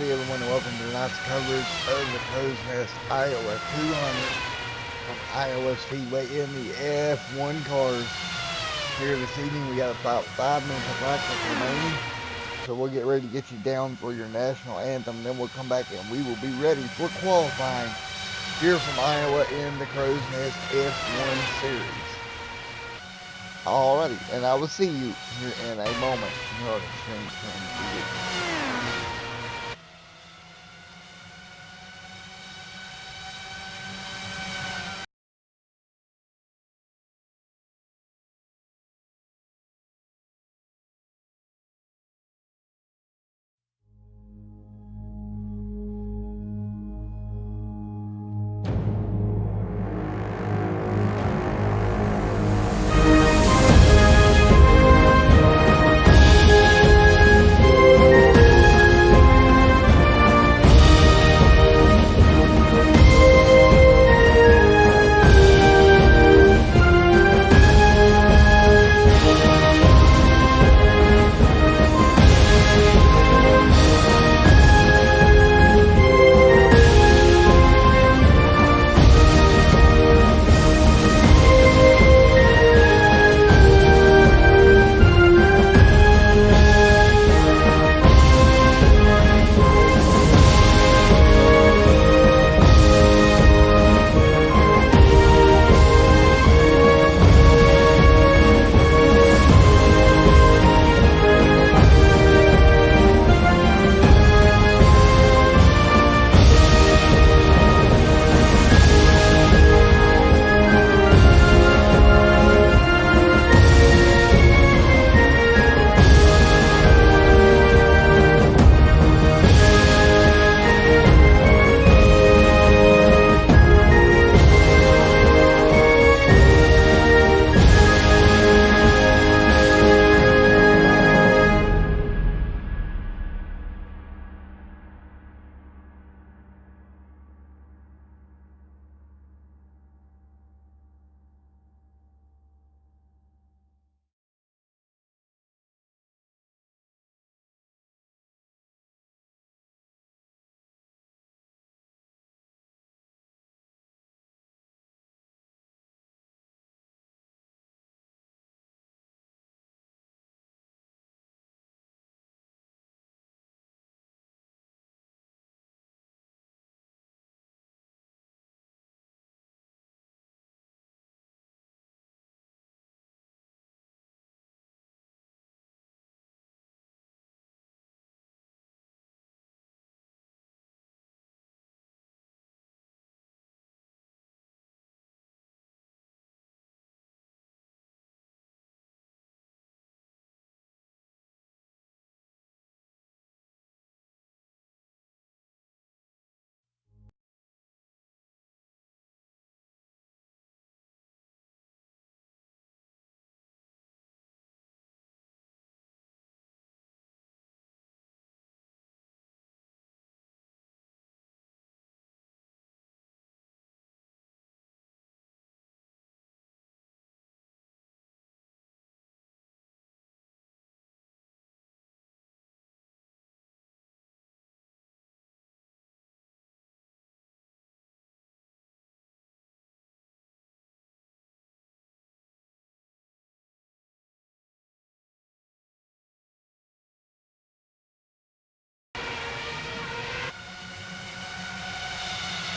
Howdy everyone and welcome to tonight's coverage of the Crowsnest Iowa 200 from Iowa Speedway in the F1 cars. Here this evening we got about 5 minutes of practice remaining. So we'll get ready to get you down for your national anthem. Then we'll come back and we will be ready for qualifying here from Iowa in the Crowsnest F1 Series. Alrighty, and I will see you here in a moment.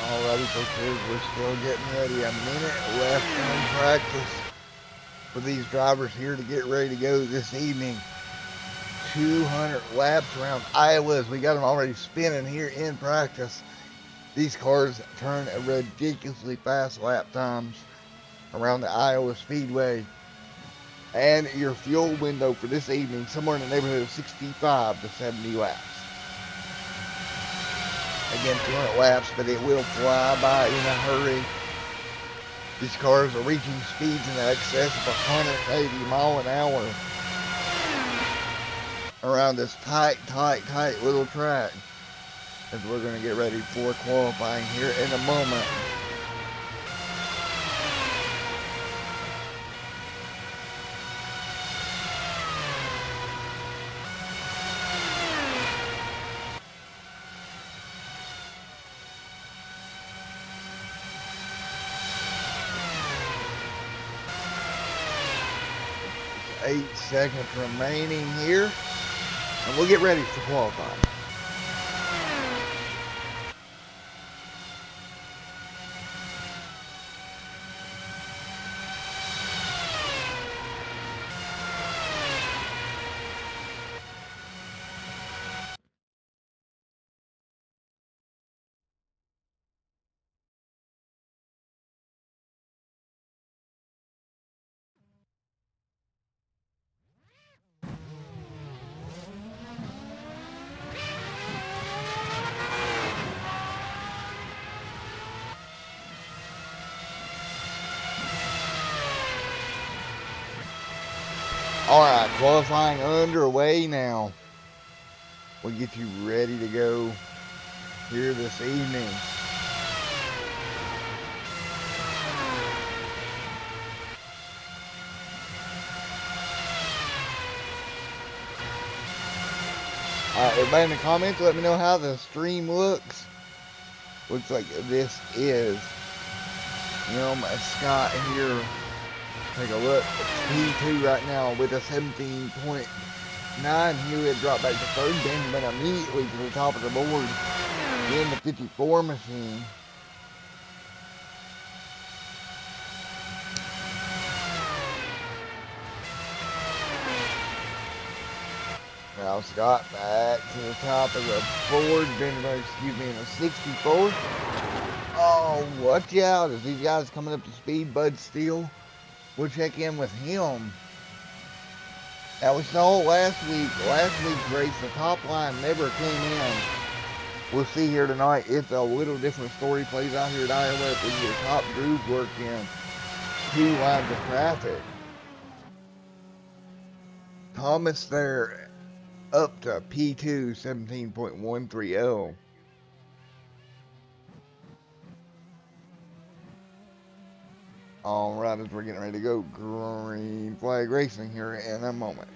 Alrighty, folks, we're still getting ready. A minute left in practice for these drivers here to get ready to go this evening. 200 laps around Iowa as we got them already spinning here in practice. These cars turn at ridiculously fast lap times around the Iowa Speedway. And your fuel window for this evening, somewhere in the neighborhood of 65 to 70 laps. Again, 200 laps, but it will fly by in a hurry. These cars are reaching speeds in excess of 180 miles an hour around this tight little track as we're going to get ready for qualifying here in a moment. 8 seconds remaining here, and we'll get ready for qualifying. Alright, qualifying underway now. We'll get you ready to go here this evening. Alright, everybody in the comments, let me know how the stream looks. Looks like this is Scott here. Take a look. P2 right now with a 17.9. Here it dropped back to third. Benjamin immediately to the top of the board in the 54 machine. Now Scott back to the top of the board. Benjamin, in the 64. Oh, watch out as these guys coming up to speed. Bud Steele. We'll check in with him. Now we saw last week's race, the top line never came in. We'll see here tonight. It's a little different story plays out here at Iowa if we get a top groove work in 2 lines of traffic. Thomas there up to P2 17.130. Alright, as we're getting ready to go, green flag racing here in a moment.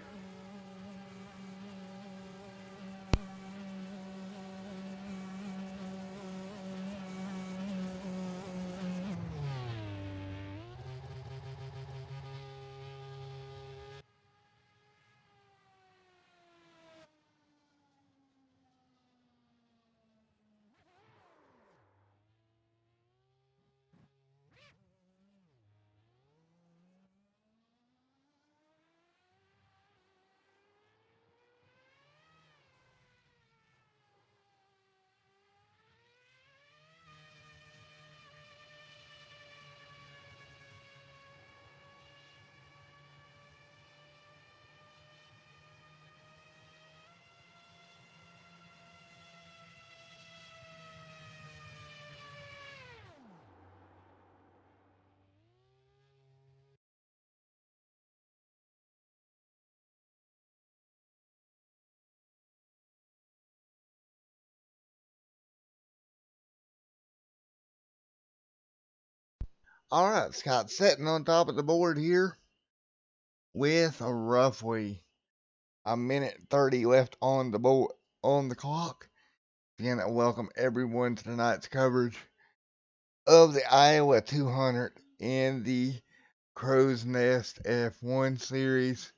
Alright, Scott sitting on top of the board here with a roughly a minute 30 left on the board on the clock. Again, I welcome everyone to tonight's coverage of the Iowa 200 in the Crowsnest F1 Series.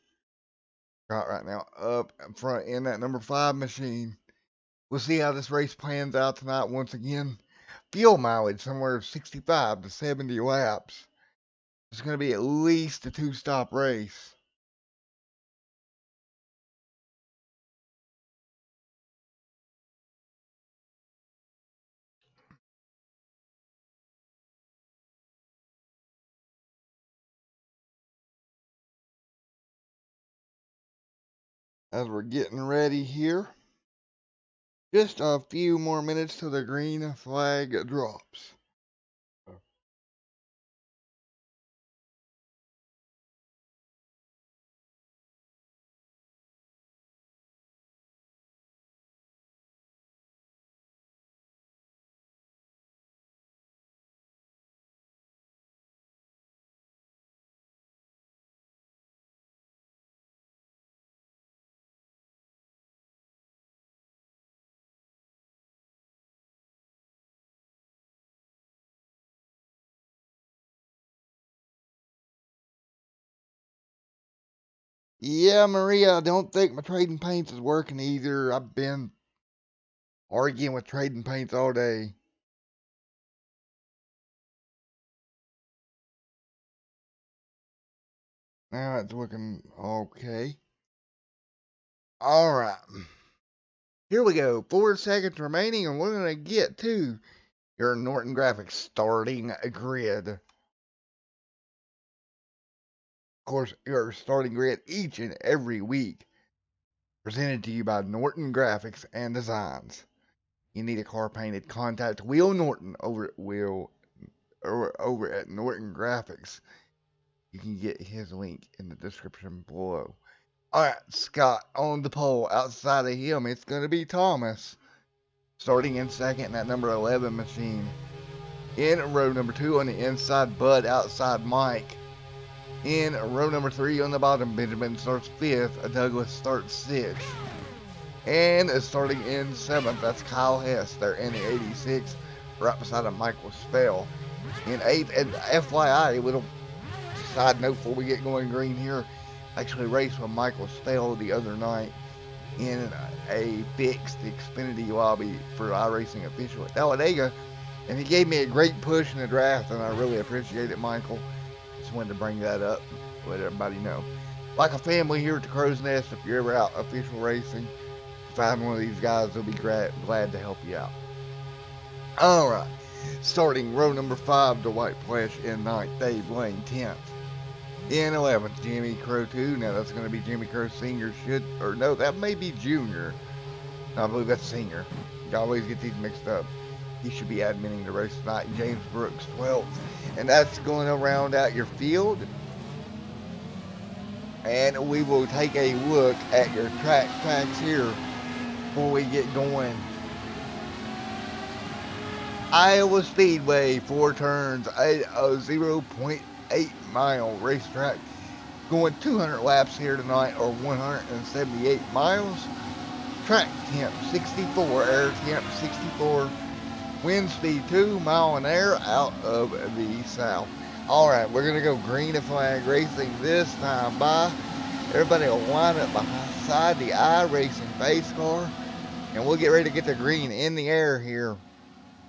Got right now up front in that number 5 machine. We'll see how this race plans out tonight once again. Fuel mileage somewhere 65 to 70 laps. It's going to be at least a 2-stop race. As we're getting ready here, just a few more minutes till the green flag drops. Yeah, Maria, I don't think my trading paints is working either. I've been arguing with trading paints all day. Now it's looking okay. All right. Here we go. 4 seconds remaining, and we're going to get to your Norton Graphics starting grid. Of course, your starting grid each and every week, presented to you by Norton Graphics and Designs. You need a car painted, contact Will Norton over at Norton Graphics. You can get his link in the description below. All right, Scott on the pole. Outside of him, it's going to be Thomas. Starting in second, that number 11 machine. In row number 2 on the inside, Bud. Outside, Mike. In row number 3 on the bottom, Benjamin starts 5th. Douglas starts 6th. And starting in 7th, that's Kyle Hess. They're in the 86, right beside of Michael Spell. In 8th, and FYI, a little side note before we get going green here, I actually raced with Michael Spell the other night in a fixed Xfinity lobby for iRacing official at Talladega, and he gave me a great push in the draft, and I really appreciate it, Michael. Just wanted to bring that up, let everybody know. Like a family here at the Crow's Nest, if you're ever out official racing, find one of these guys, they'll be glad to help you out. All right, starting row number 5, Dwight Flesh in 9th, Dave Lane 10th. In 11th, Jimmy Crow 2. Now that's going to be Jimmy Crow Senior. No, that may be Junior. No, I believe that's Senior. You always get these mixed up. He should be admitting the race tonight. James Brooks 12th. And that's going to round out your field. And we will take a look at your track tracks here before we get going. Iowa Speedway, 4 turns, a 0.8 mile racetrack. Going 200 laps here tonight, or 178 miles. Track temp 64, air temp 64, wind speed 2 mile an hour out of the south. Alright, we're going to go green flag racing this time by. Everybody will line up beside the iRacing base car, and we'll get ready to get the green in the air here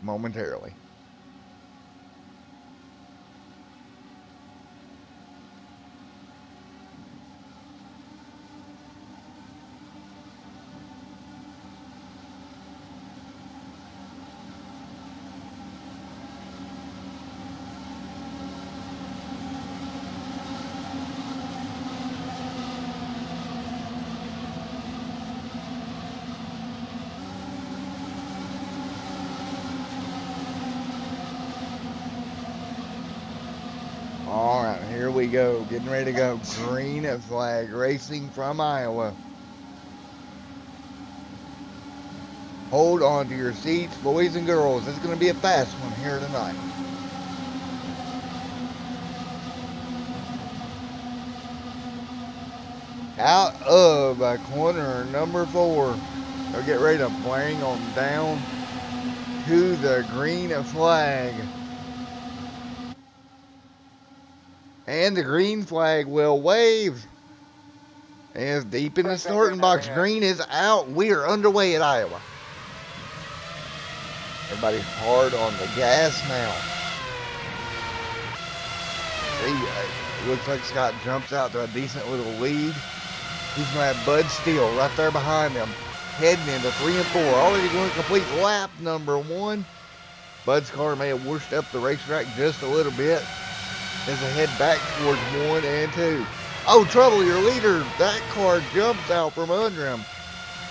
momentarily. Alright, here we go. Getting ready to go. Green flag racing from Iowa. Hold on to your seats, boys and girls. It's going to be a fast one here tonight. Out of corner number 4. They'll get ready to bring on down to the green flag. And the green flag will wave. And it's deep in the starting box. Green is out. We are underway at Iowa. Everybody hard on the gas now. See, looks like Scott jumps out to a decent little lead. He's going to have Bud Steele right there behind him, heading into 3 and 4. Already going to complete lap number 1. Bud's car may have washed up the racetrack just a little bit as they head back towards 1 and 2. Oh, trouble, your leader. That car jumps out from under him.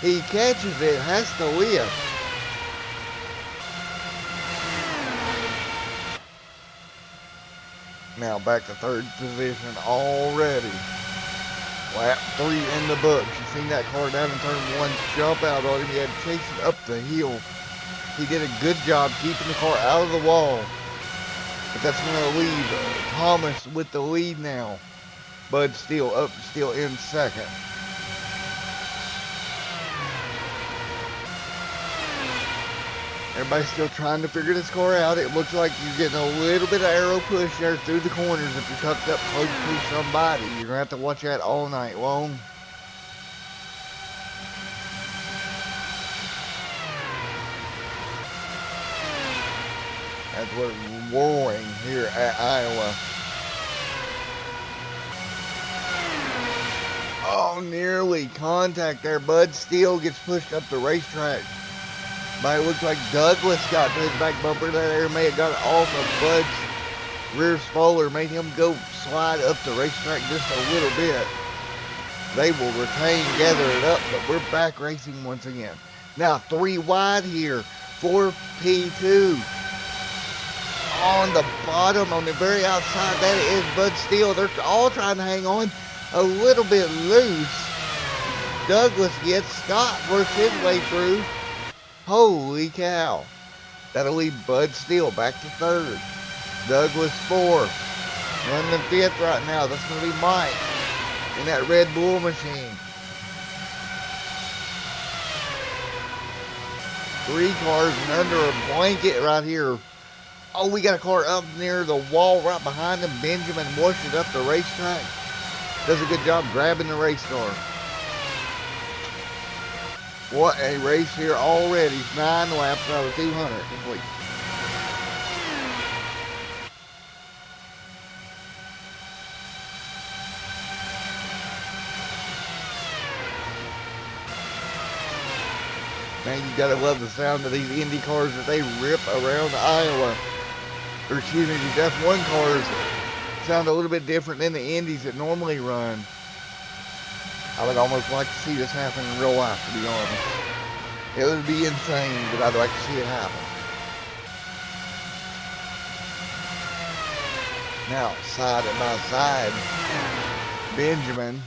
He catches it, has to lift. Now back to 3rd position already. Lap 3 in the books. You seen that car down in turn 1 jump out on him. He had to chase it up the hill. He did a good job keeping the car out of the wall. But that's going to leave Thomas with the lead now. Bud still in 2nd. Everybody's still trying to figure this car out. It looks like you're getting a little bit of aero push there through the corners if you're tucked up close to somebody. You're going to have to watch that all night long. That's what it's roaring here at Iowa. Oh, nearly contact there. Bud Steele gets pushed up the racetrack. But it looks like Douglas got to his back bumper. That air may have got off of Bud's rear spoiler, made him go slide up the racetrack just a little bit. They will retain, gather it up, but we're back racing once again. Now 3 wide here, 4P2. On the bottom, on the very outside, that is Bud Steele. They're all trying to hang on a little bit loose. Douglas gets, Scott works his way through. Holy cow. That'll leave Bud Steele back to 3rd. Douglas 4th. Running 5th right now. That's going to be Mike in that Red Bull machine. 3 cars and under a blanket right here. Oh, we got a car up near the wall right behind him. Benjamin washed it up the racetrack. Does a good job grabbing the race car. What a race here already. 9 laps out of 200 complete. Man, you gotta love the sound of these Indy cars that they rip around Iowa. Or excuse me, these F1 cars sound a little bit different than the Indies that normally run. I would almost like to see this happen in real life, to be honest. It would be insane, but I'd like to see it happen. Now, side by side, Benjamin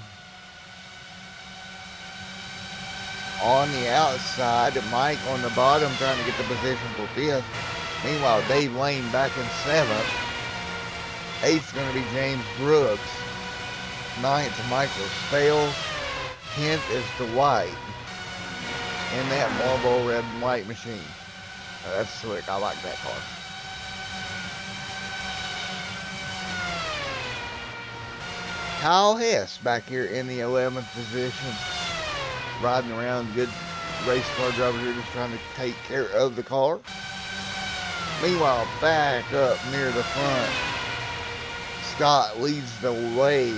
on the outside, Mike on the bottom trying to get the position for 5th. Meanwhile, Dave Lane back in 7th. 8th going to be James Brooks. 9th, Michael Spales. 10th is Dwight in that Marlboro red and white machine. That's slick. I like that car. Kyle Hess back here in the 11th position. Riding around, good race car driver here just trying to take care of the car. Meanwhile, back up near the front, Scott leads the way.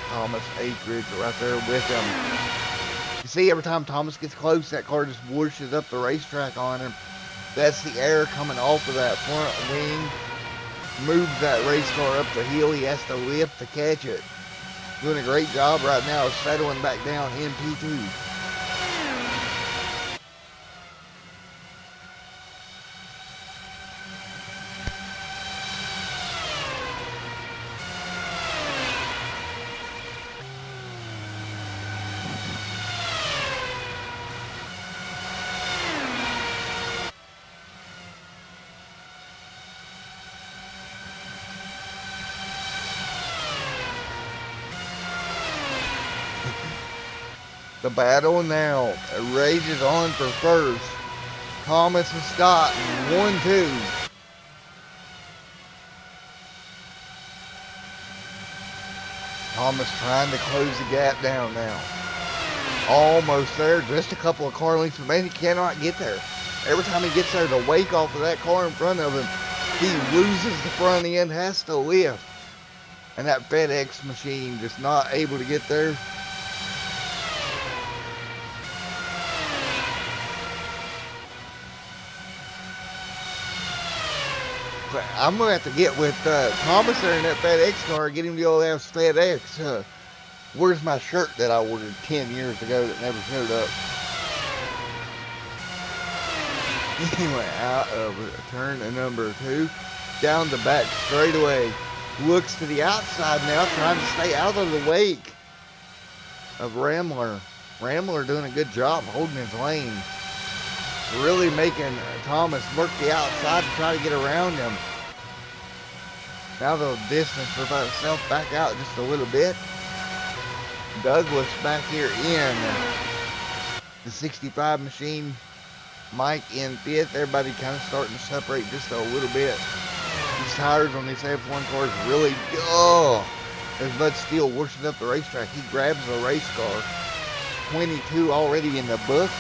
Thomas Akridge right there with him. You see, every time Thomas gets close, that car just whooshes up the racetrack on him. That's the air coming off of that front wing. Moves that race car up the hill. He has to lift to catch it. Doing a great job right now, settling back down in P2. The battle now rages on for first. Thomas and Scott, 1-2. Thomas trying to close the gap down now. Almost there, just a couple of car lengths, but man, he cannot get there. Every time he gets there, the wake off of that car in front of him, he loses the front end, has to lift. And that FedEx machine just not able to get there. I'm going to have to get with Thomas there in that FedEx car, get him to go have FedEx. Where's my shirt that I ordered 10 years ago that never showed up? Anyway, out of turn number 2, down the back straightaway. Looks to the outside now, trying to stay out of the wake of Ramler. Ramler doing a good job holding his lane. Really making Thomas work the outside to try to get around him. Now the distance for himself back out just a little bit. Douglas back here in the 65 machine. Mike in 5th. Everybody kind of starting to separate just a little bit. These tires on these F1 cars really, there's Bud Steele working up the racetrack. He grabs the race car. 22 already in the books.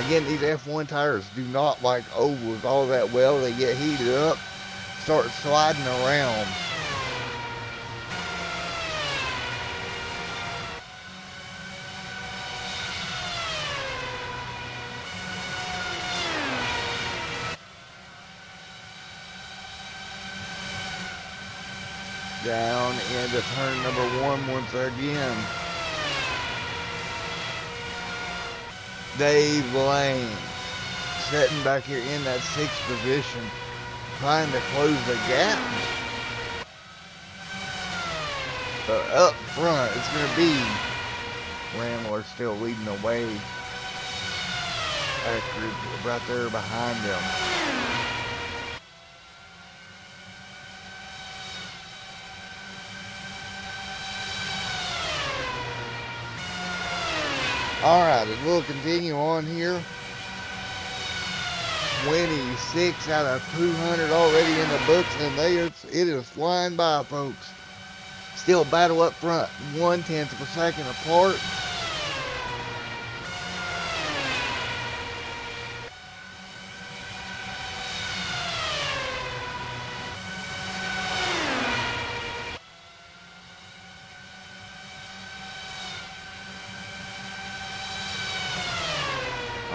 Again, these F1 tires do not like ovals all that well. They get heated up, start sliding around. Down into turn number 1 once again. Dave Lane sitting back here in that 6th position, trying to close the gap. But up front, it's going to be Rambler still leading the way. Accurate right there behind them. Alright, we'll continue on here. 26 out of 200 already in the books, and it is flying by, folks. Still battle up front, 1/10 of a second apart.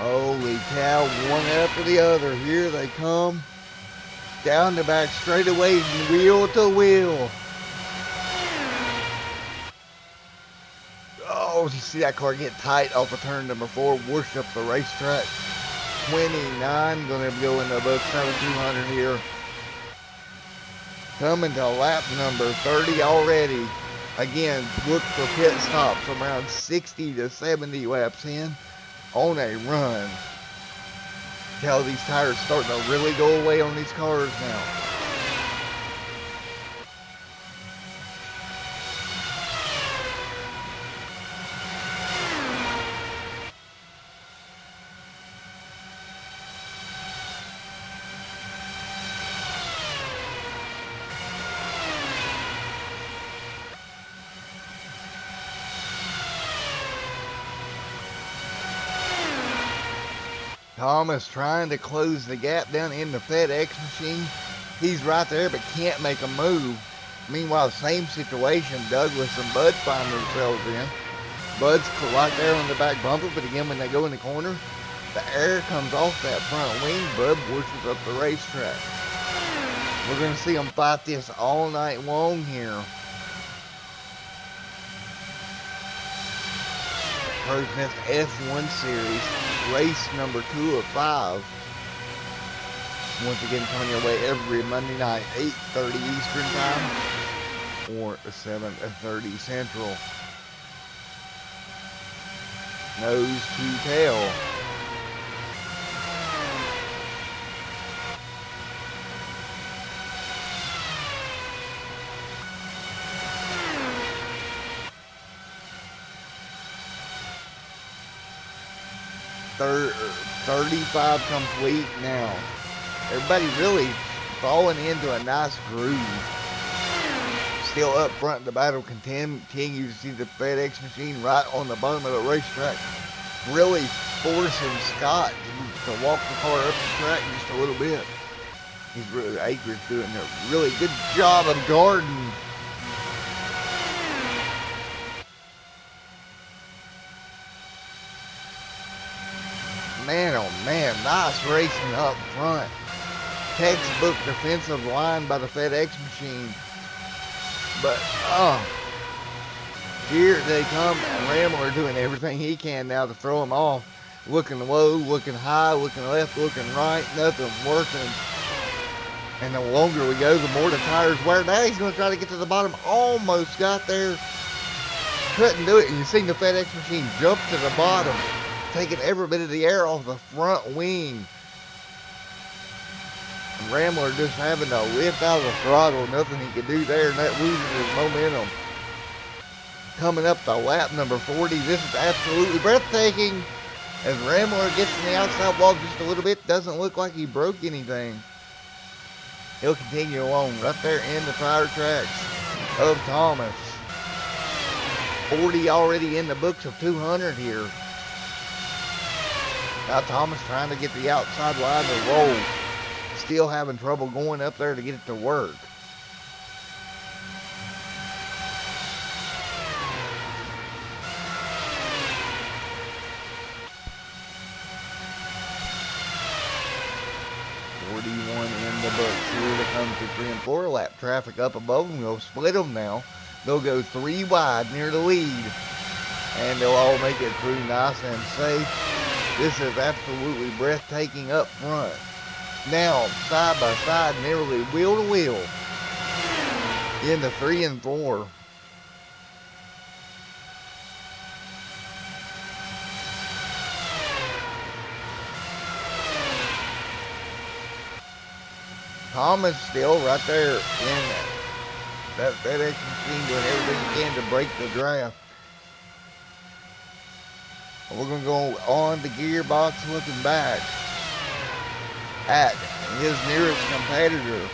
Holy cow, one after the other. Here they come. Down the back straightaway, wheel to wheel. Oh, you see that car get tight off of turn number 4, worship up the racetrack. 29, going to go in the books, 7,200 here. Coming to lap number 30 already. Again, look for pit stops around 60 to 70 laps in on a run. Tell these tires starting to really go away on these cars now. Thomas trying to close the gap down in the FedEx machine. He's right there but can't make a move. Meanwhile, same situation, Douglas and Bud find themselves in. Bud's right there on the back bumper, but again, when they go in the corner, the air comes off that front wing. Bud pushes up the racetrack. We're going to see them fight this all night long here. Crowsnest F1 Series, race number 2 of 5. Once again, coming your way every Monday night, 8:30 Eastern Time or 7:30 Central. Nose to tail. Third, 35 complete now. Everybody really falling into a nice groove. Still up front, the battle continues. You see the FedEx machine right on the bottom of the racetrack, really forcing Scott to walk the car up the track just a little bit. He's really, Akers doing a really good job of guarding. Man, oh man, nice racing up front. Textbook defensive line by the FedEx machine. But, here they come, and Rambler doing everything he can now to throw him off. Looking low, looking high, looking left, looking right, nothing working. And the longer we go, the more the tires wear. Now he's going to try to get to the bottom. Almost got there. Couldn't do it. And you see the FedEx machine jump to the bottom, taking every bit of the air off the front wing. And Rambler just having to lift out of the throttle. Nothing he could do there, and that loses his momentum. Coming up to lap number 40. This is absolutely breathtaking. As Rambler gets in the outside wall just a little bit, doesn't look like he broke anything. He'll continue along right there in the tire tracks of Thomas. 40 already in the books of 200 here. Now Thomas trying to get the outside line to roll. Still having trouble going up there to get it to work. In the books. Here they come to 3 and 4 lap traffic up above them. They'll split them now. They'll go 3 wide near the lead. And they'll all make it through nice and safe. This is absolutely breathtaking up front. Now, side by side, nearly wheel to wheel in the 3 and 4. Thomas still right there in that FedEx machine doing everything he can to break the draft. We're going to go on the gearbox looking back at his nearest competitor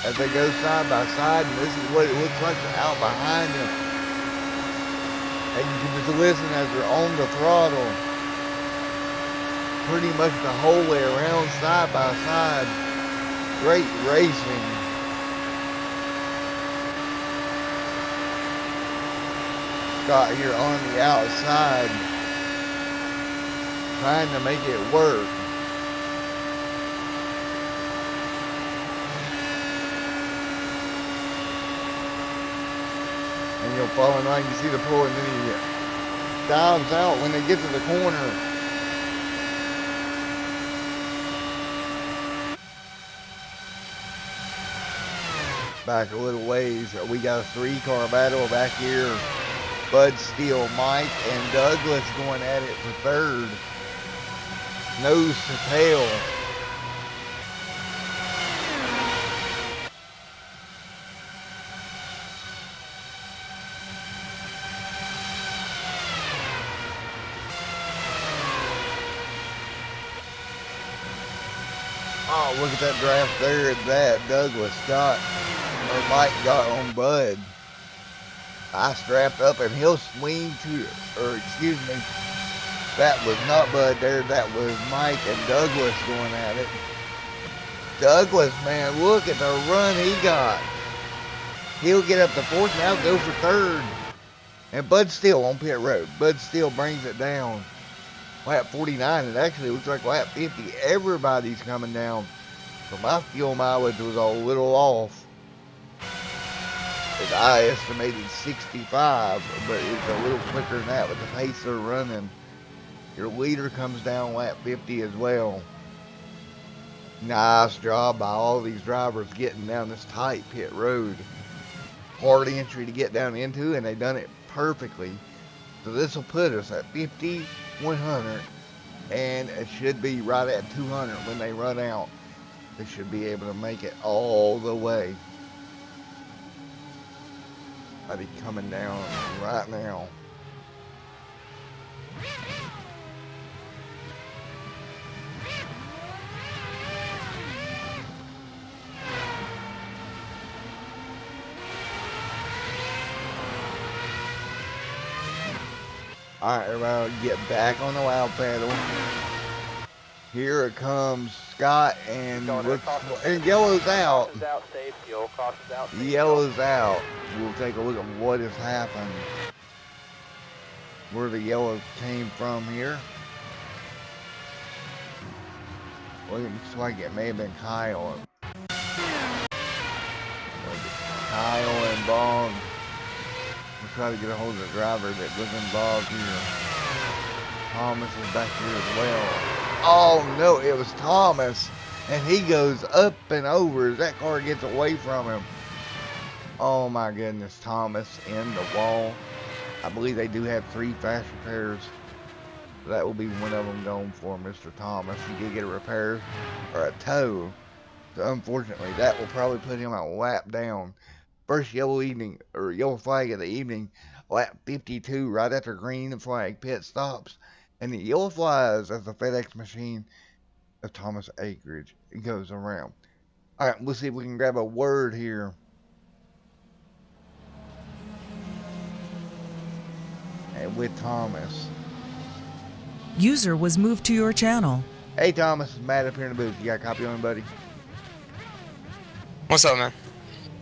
as they go side by side, and this is what it looks like out behind him. And you can just listen as they're on the throttle pretty much the whole way around side by side. Great racing. Scott here on the outside trying to make it work. And you'll fall in line, you see the pull, and then he dives out when they get to the corner. Back a little ways, we got a 3-car battle back here. Bud Steele, Mike, and Douglas going at it for third. Nose to tail. Oh, look at that draft there that Douglas got, or Mike got on Bud. I strapped up and he'll swing to, or excuse me, that was not Bud there, that was Mike and Douglas going at it. Douglas, man, look at the run he got. He'll get up to fourth, now go for third. And Bud Steele on pit road. Bud Steele brings it down. Lap 49, it actually looks like lap 50. Everybody's coming down. So my fuel mileage was a little off. I estimated 65, but it's a little quicker than that with the pace they're running. Your leader comes down lap 50 as well. Nice job by all these drivers getting down this tight pit road. Hard entry to get down into, and they done it perfectly. So this will put us at 50, 100, and it should be right at 200 when they run out. They should be able to make it all the way. I'll be coming down right now. Alright, everybody, get back on the loud pedal. Here it comes, Scott, and yellow's out. Yellow's out. We'll take a look at what has happened. Where the yellow came from here. Well, it looks like it may have been Kyle. Kyle and Bong. We'll try to get a hold of the driver that was involved here. Thomas is back here as well. Oh no, it was Thomas. And he goes up and over as that car gets away from him. Oh my goodness, Thomas in the wall. I believe they do have 3 fast repairs. That will be one of them going for Mr. Thomas. He did get a repair or a tow. So unfortunately, that will probably put him a lap down. First yellow evening, or yellow flag of the evening, lap 52, right after green flag, pit stops. And the yellow flies as the FedEx machine of Thomas Acreage goes around. All right, we'll see if we can grab a word here. And with Thomas. User was moved to your channel. Hey, Thomas, it's Matt up here in the booth. You got a copy on, buddy? What's up, man?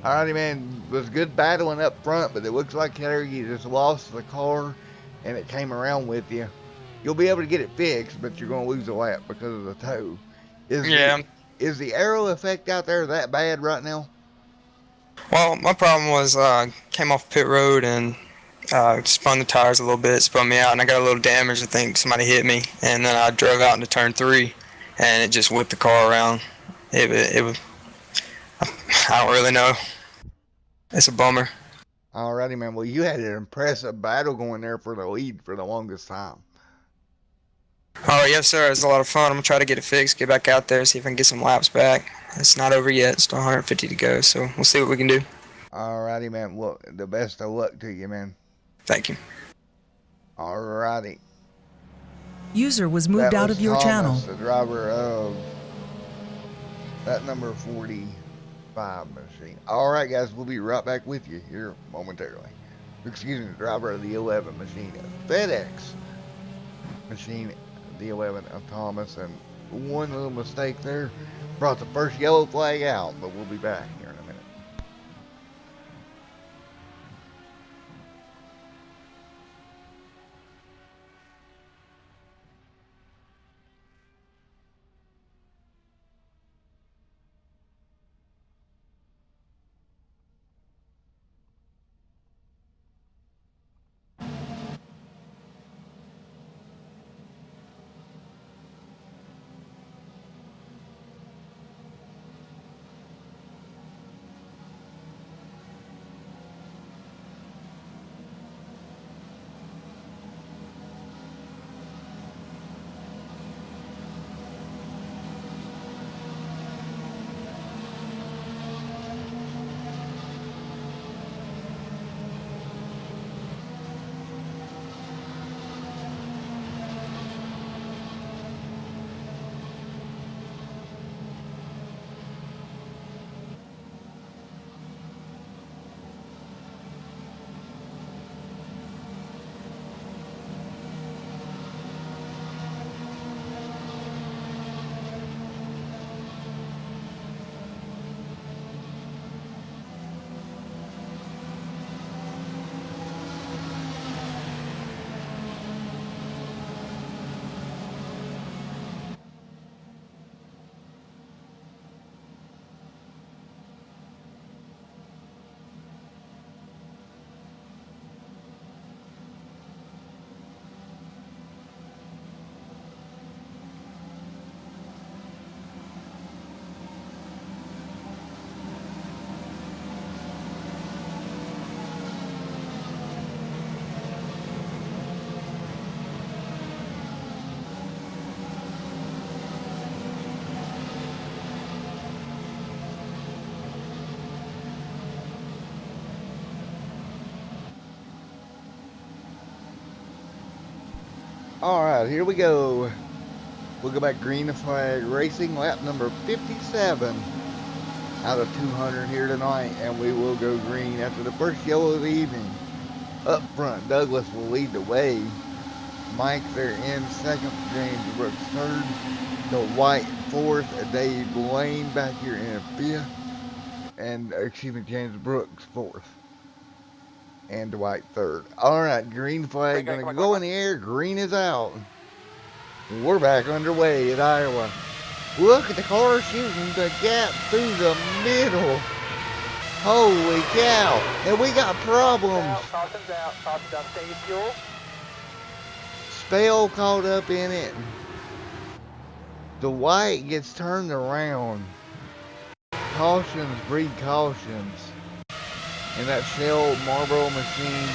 Alrighty, man. It was good battling up front, but it looks like you just lost the car and it came around with you. You'll be able to get it fixed, but you're going to lose a lap because of the tow. Is the aero effect out there that bad right now? Well, my problem was came off pit road and spun the tires a little bit, spun me out, and I got a little damage. I think somebody hit me, and then I drove out into turn 3, and it just whipped the car around. It was, I don't really know. It's a bummer. Alrighty, man. Well, you had an impressive battle going there for the lead for the longest time. Oh, yes, sir. It was a lot of fun. I'm going to try to get it fixed, get back out there, see if I can get some laps back. It's not over yet. Still 150 to go, so we'll see what we can do. Alrighty, man. Well, the best of luck to you, man. Thank you. Alrighty. User was moved out of your channel. The driver of that number 45 machine. Alright, guys. We'll be right back with you here momentarily. Excuse me, the driver of the 11 machine. FedEx machine, the 11 of Thomas. And one little mistake there brought the first yellow flag out, but we'll be back here in a minute. Alright, here we go. We'll go back green flag racing, lap number 57 out of 200 here tonight, and we will go green after the first yellow of the evening. Up front, Douglas will lead the way. Mike there in second, James Brooks third, the White fourth, Dave Blaine back here in fifth, and James Brooks fourth. And Dwight third. Alright, green flag gonna go in the air. Green is out. We're back underway at Iowa. Look at the car shooting the gap through the middle. Holy cow. And we got problems. Caution's out. Caution's out. Stay fuel. Spell caught up in it. The White gets turned around. Cautions breed cautions. And that Shell Marlboro machine,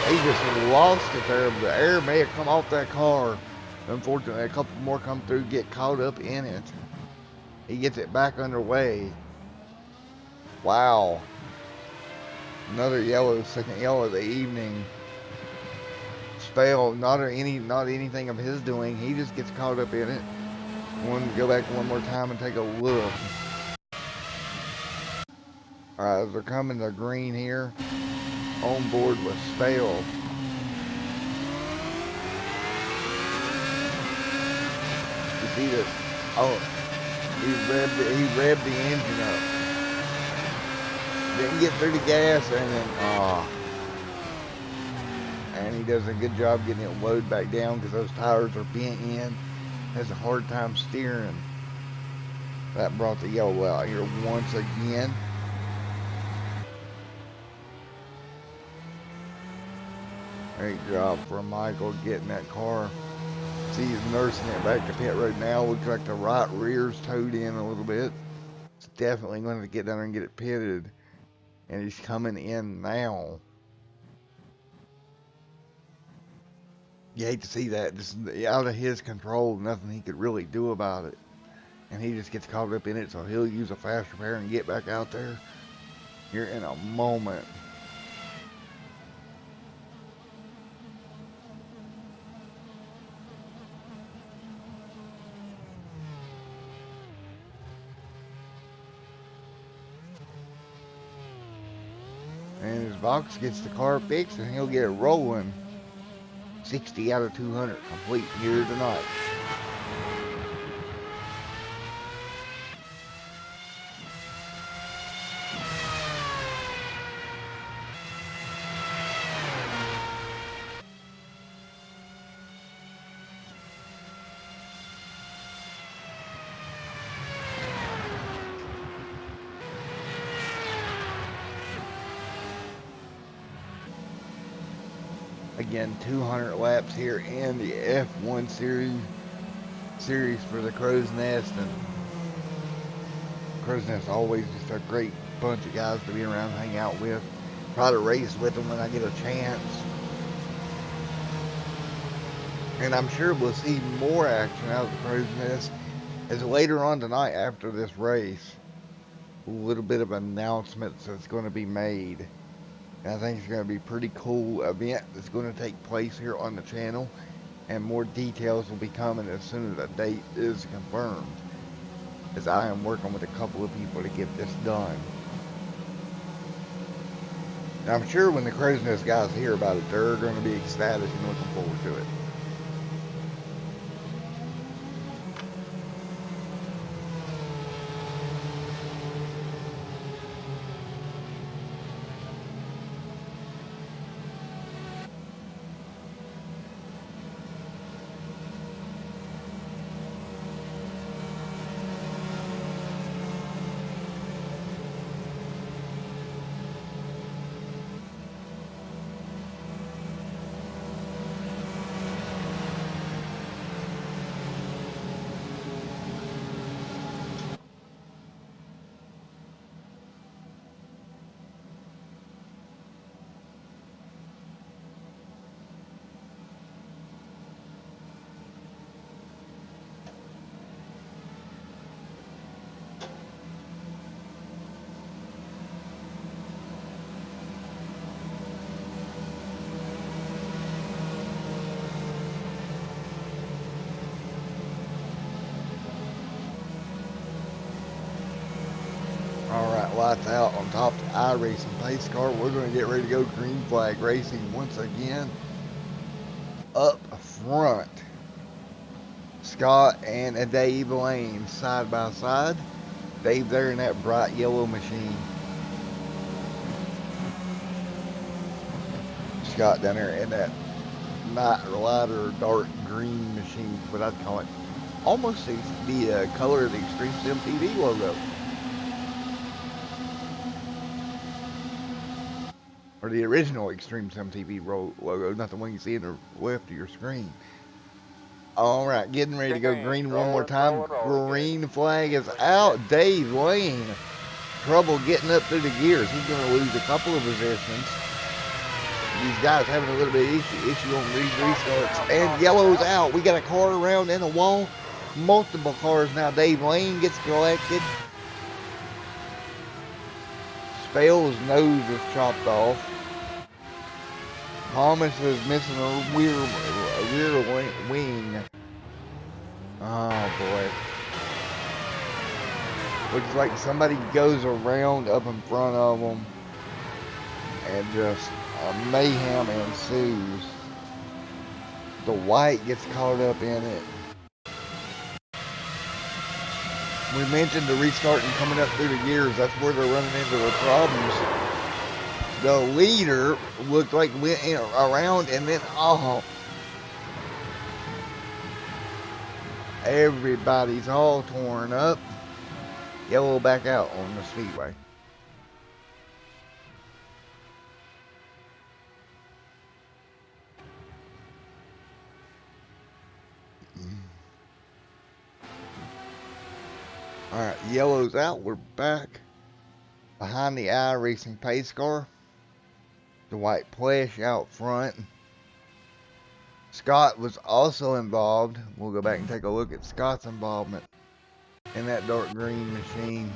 he just lost it there. The air may have come off that car. Unfortunately, a couple more come through, get caught up in it. He gets it back underway. Wow. Another yellow, second yellow of the evening. Spell, not anything of his doing. He just gets caught up in it. Want to go back one more time and take a look. Alright, as they're coming to green here, on board with Spell. You see that? Oh, he revved the engine up. Didn't get through the gas, and then, and he does a good job getting it loaded back down because those tires are bent in. Has a hard time steering. That brought the yellow out here once again. Great job for Michael getting that car. See, he's nursing it back to pit road now. Looks like the right rear's towed in a little bit. It's definitely going to get down there and get it pitted. And he's coming in now. You hate to see that. This is out of his control. Nothing he could really do about it. And he just gets caught up in it, so he'll use a fast repair and get back out there here in a moment. And his box gets the car fixed and he'll get it rolling. 60 out of 200 complete here tonight. Again, 200 laps here in the F1 series for the Crowsnest, and Crowsnest always just a great bunch of guys to be around and hang out with. Try to race with them when I get a chance. And I'm sure we'll see more action out of the Crowsnest as later on tonight after this race. A little bit of announcements that's going to be made. And I think it's going to be a pretty cool event that's going to take place here on the channel. And more details will be coming as soon as the date is confirmed. As I am working with a couple of people to get this done. And I'm sure when the Crowsnest guys hear about it, they're going to be ecstatic and looking forward to it. Alright, lights out on top of the iRacing pace car. We're going to get ready to go green flag racing once again. Up front, Scott and Dave Lane side by side. Dave there in that bright yellow machine. Scott down there in that lighter dark green machine, what I'd call it. Almost the color of the Extreme Sim TV logo. Or the original Extreme Sim TV logo, not the one you see in the left of your screen. Alright, getting ready to go green one more time. Green flag is out. Dave Lane, trouble getting up through the gears. He's going to lose a couple of positions. These guys having a little bit of issue on restarts. And yellow's out. We got a car around in a wall. Multiple cars now. Dave Lane gets collected. Bale's nose is chopped off. Thomas is missing a rear wing. Oh boy. Looks like somebody goes around up in front of them and just mayhem ensues. The white gets caught up in it. We mentioned the restarting coming up through the gears. That's where they're running into the problems. The leader looked like went around and then everybody's all torn up. Yellow back out on the speedway. Alright, yellow's out. We're back behind the iRacing pace car. The white plush out front. Scott was also involved. We'll go back and take a look at Scott's involvement in that dark green machine.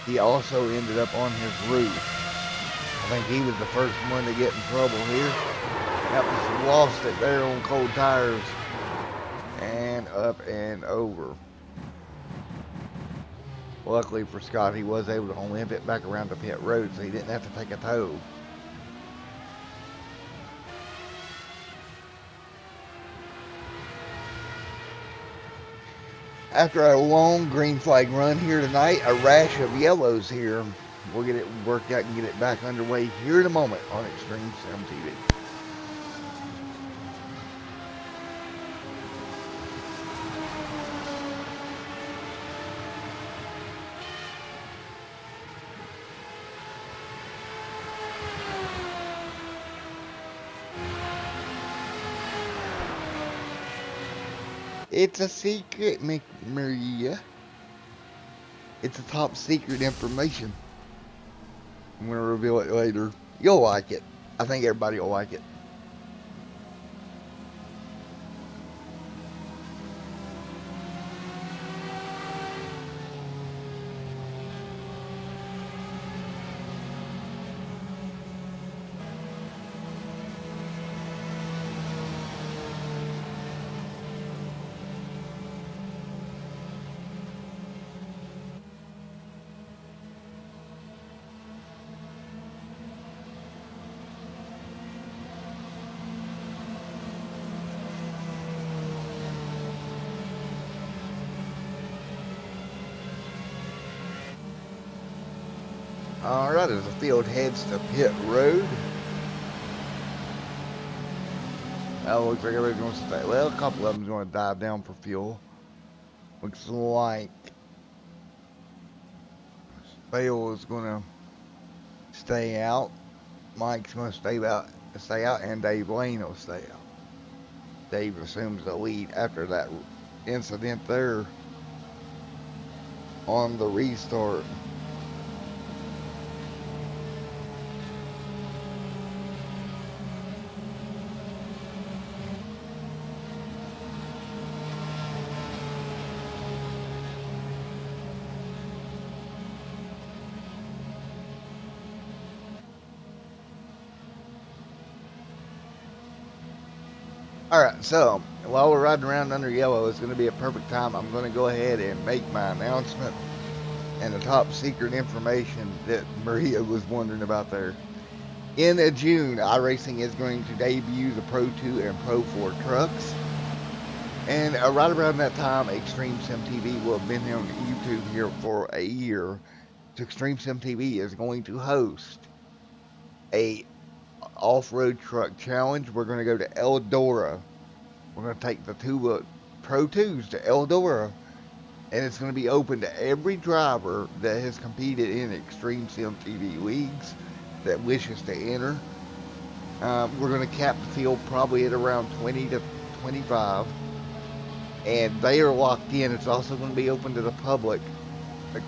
He also ended up on his roof. I think he was the first one to get in trouble here. That was lost it there on cold tires. And up and over. Luckily for Scott, he was able to limp it back around the pit road, so he didn't have to take a tow. After a long green flag run here tonight, a rash of yellows here. We'll get it worked out and get it back underway here in a moment on Extreme Sim TV. It's a secret, Maria. It's a top secret information. I'm going to reveal it later. You'll like it. I think everybody will like it. Alright, as the field heads to pit road. Looks like everybody's going to stay. Well, a couple of them's going to dive down for fuel. Looks like Bale is going to stay out. Mike's going to stay out, and Dave Lane will stay out. Dave assumes the lead after that incident there on the restart. Alright, so while we're riding around under yellow, it's going to be a perfect time. I'm going to go ahead and make my announcement and the top secret information that Maria was wondering about there. In June, iRacing is going to debut the Pro 2 and Pro 4 trucks. And right around that time, Extreme Sim TV will have been on YouTube here for a year. So Extreme Sim TV is going to host a off-road truck challenge. We're going to go to Eldora. We're going to take the two Pro 2s to Eldora, and it's going to be open to every driver that has competed in Extreme Sim TV leagues that wishes to enter. We're going to cap the field probably at around 20 to 25, and they are locked in. It's also going to be open to the public.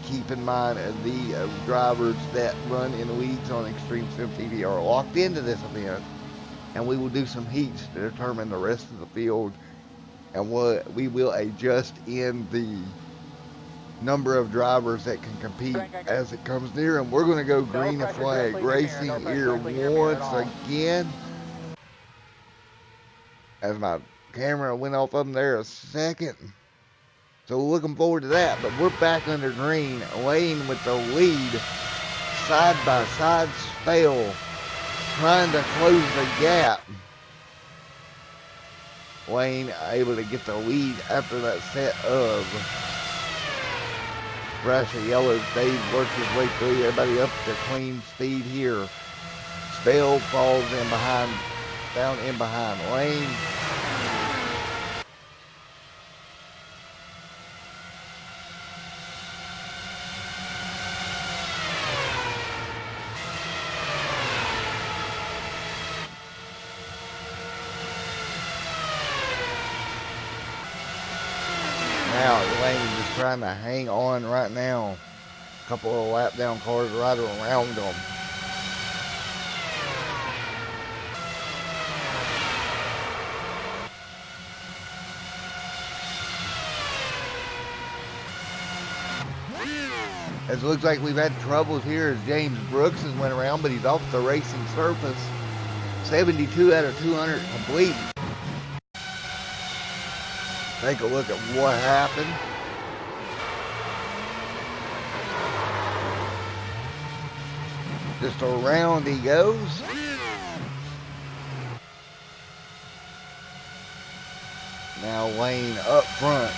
Keep in mind, the drivers that run in leagues on Extreme Sim TV are locked into this event, and we will do some heats to determine the rest of the field, and we will adjust in the number of drivers that can compete as it comes near, and we're going to go green flag racing here once again. As my camera went off up there a second. So looking forward to that, but we're back under green. Lane with the lead, side by side spell, trying to close the gap. Lane able to get the lead after that set of brush of yellows. Dave worked his way through, everybody up to clean speed here. Spell falls in behind, down in behind Lane. Now Lane just trying to hang on right now. A couple of lap down cars right around them. It looks like we've had troubles here as James Brooks has went around, but he's off the racing surface. 72 out of 200 complete. Take a look at what happened. Just around he goes. Now Lane up front.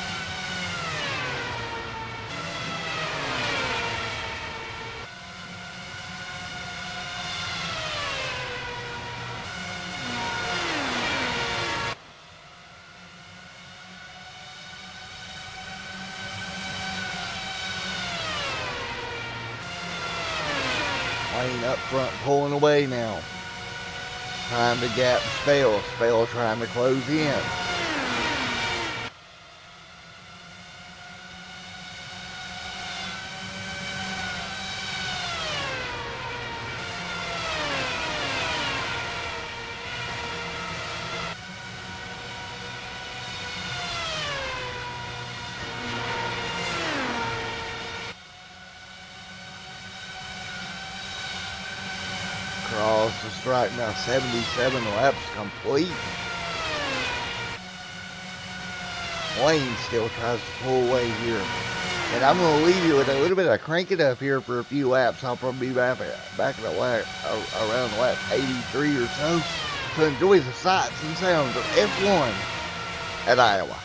Lane up front pulling away now. Time to gap Spell. Spell trying to close in. Across the stripe now, 77 laps complete. Lane still tries to pull away here. And I'm going to leave you with a little bit of crank it up here for a few laps. I'll probably be back at the lap, around lap 83 or so. So enjoy the sights and sounds of F1 at Iowa.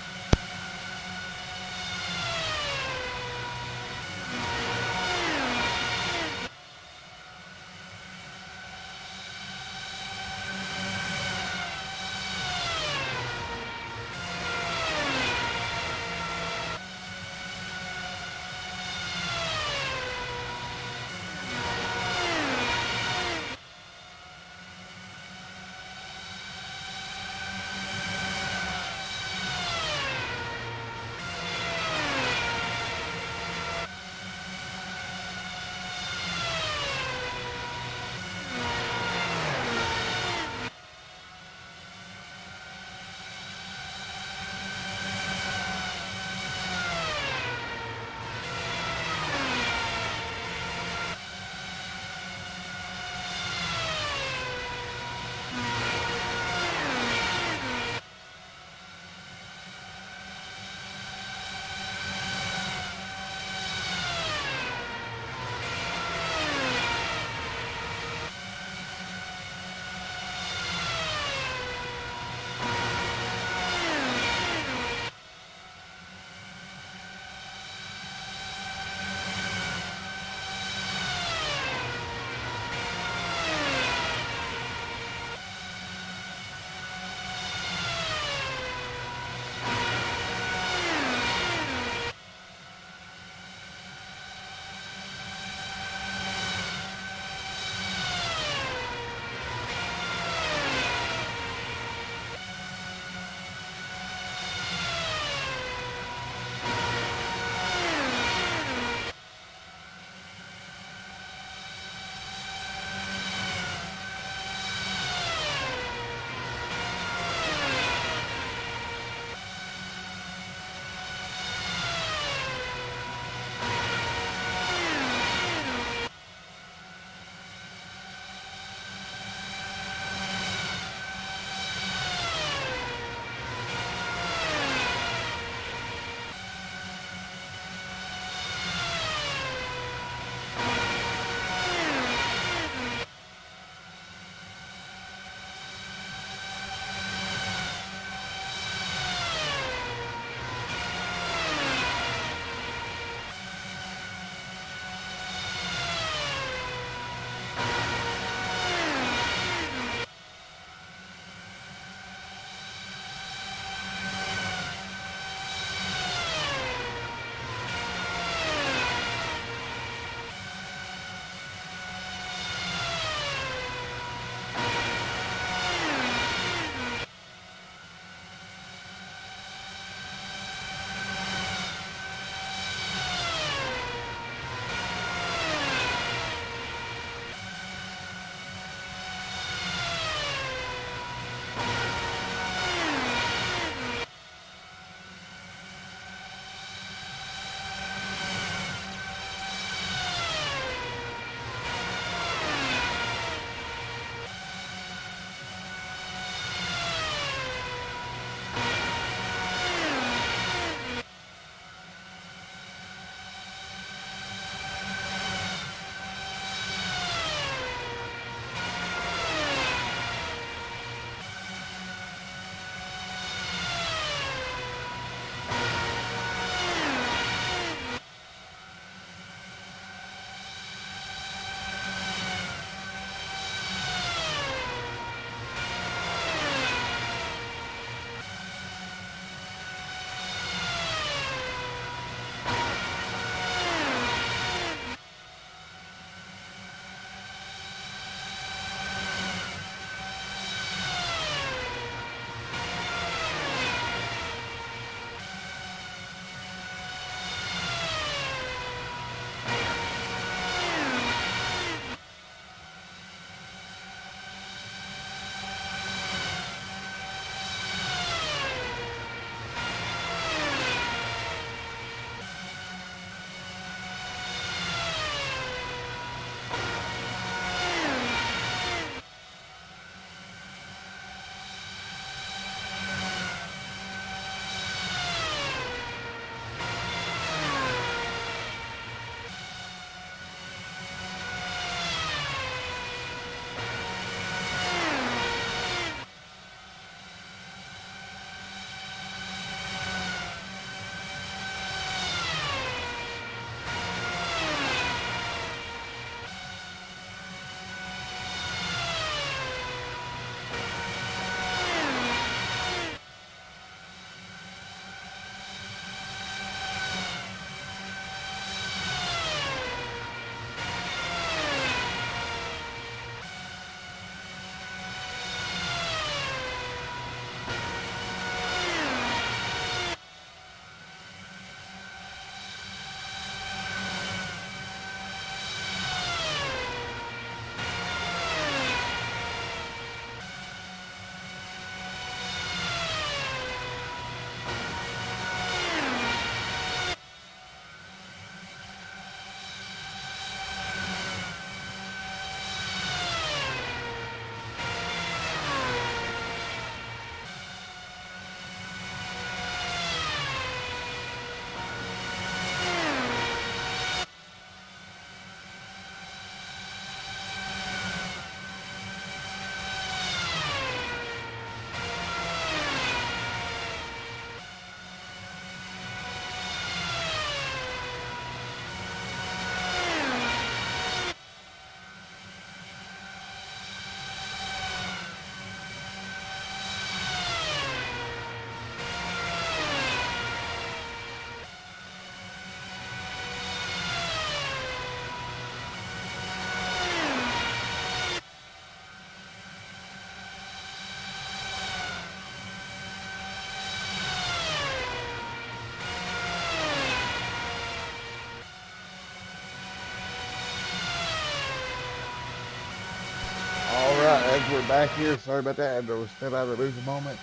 we're back here. Sorry about that. I had to step out of the booth a moment.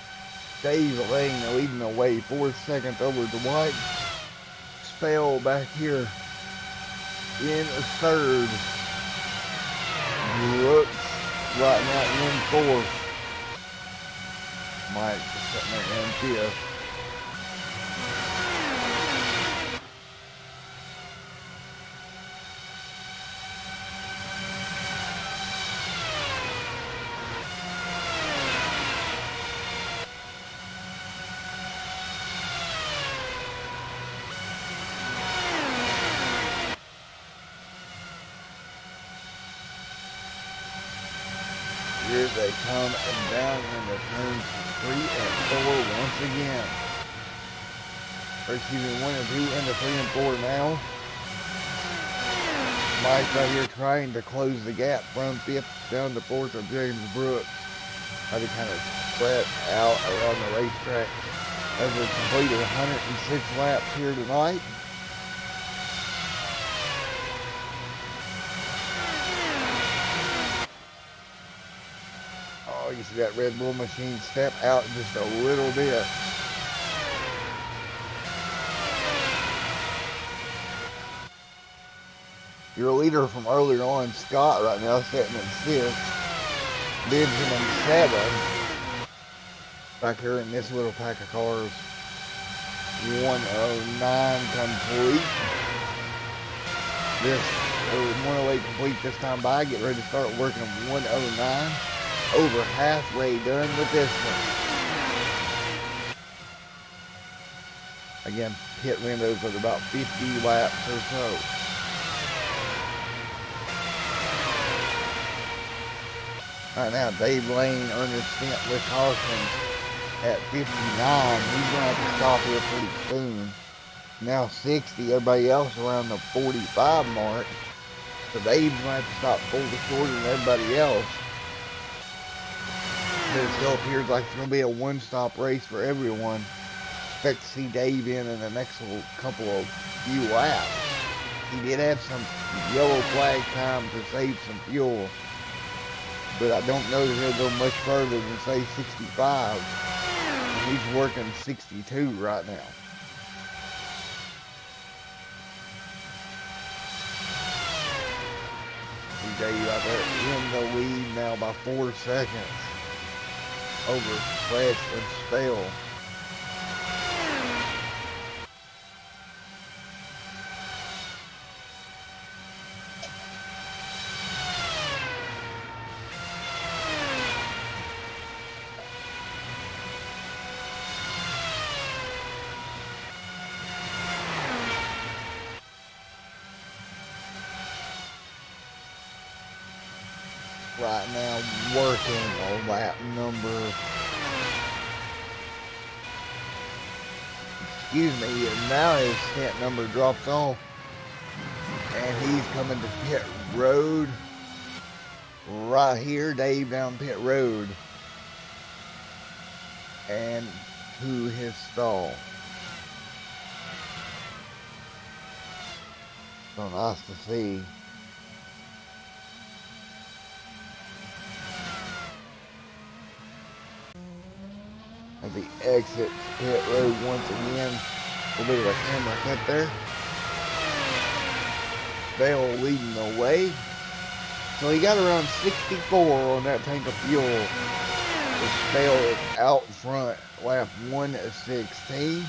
Dave Lane leading the way, 4 seconds over Dwight. Spell back here in third. Brooks right now in fourth. Mike sitting there in fifth. Here they come and down into turns 3 and 4 once again. Or excuse me, 1 and 2 into 3 and 4 now. Mike right here trying to close the gap from 5th down to 4th of James Brooks. How to kind of spread out around the racetrack as we completed 106 laps here tonight. Oh, you see that Red Bull machine step out just a little bit. Your leader from earlier on, Scott, right now sitting in 6th. Benjamin 7. Back here in this little pack of cars. 109 complete. This 108 complete this time by. Get ready to start working 109. Over halfway done with this one. Again, pit windows at about 50 laps or so. Right now, Dave Lane earned his stint with caution at 59. He's going to have to stop here pretty soon. Now 60. Everybody else around the 45 mark. So Dave's going to have to stop full shorter than everybody else. But it still appears like it's going to be a one-stop race for everyone. Expect to see Dave in the next couple of few laps. He did have some yellow flag time to save some fuel. But I don't know that he'll go much further than, say, 65. And he's working 62 right now. See Dave out there in the lead now by 4 seconds over Quest and Spell. Right now working on lap number, excuse me, now his stint number drops off and he's coming to pit road right here. Dave down pit road and to his stall. So nice to see. As he exits pit road once again. A little bit of a camera cut there. Bell leading the way. So he got around 64 on that tank of fuel. The Bell is out front, lap 1:16.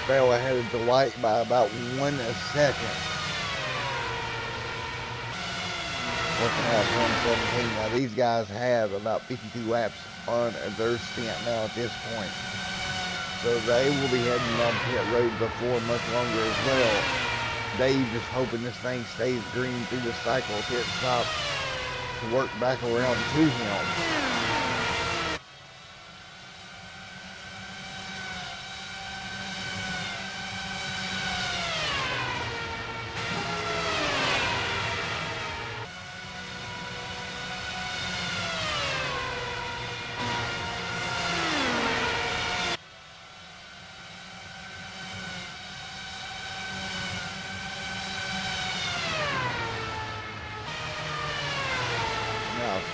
Bell ahead of Dwight by about 1 second. Working out 117. Now these guys have about 52 laps on their stint now at this point. So they will be heading down pit road before much longer as well. Dave just hoping this thing stays green through the cycle pit stop to work back around to him.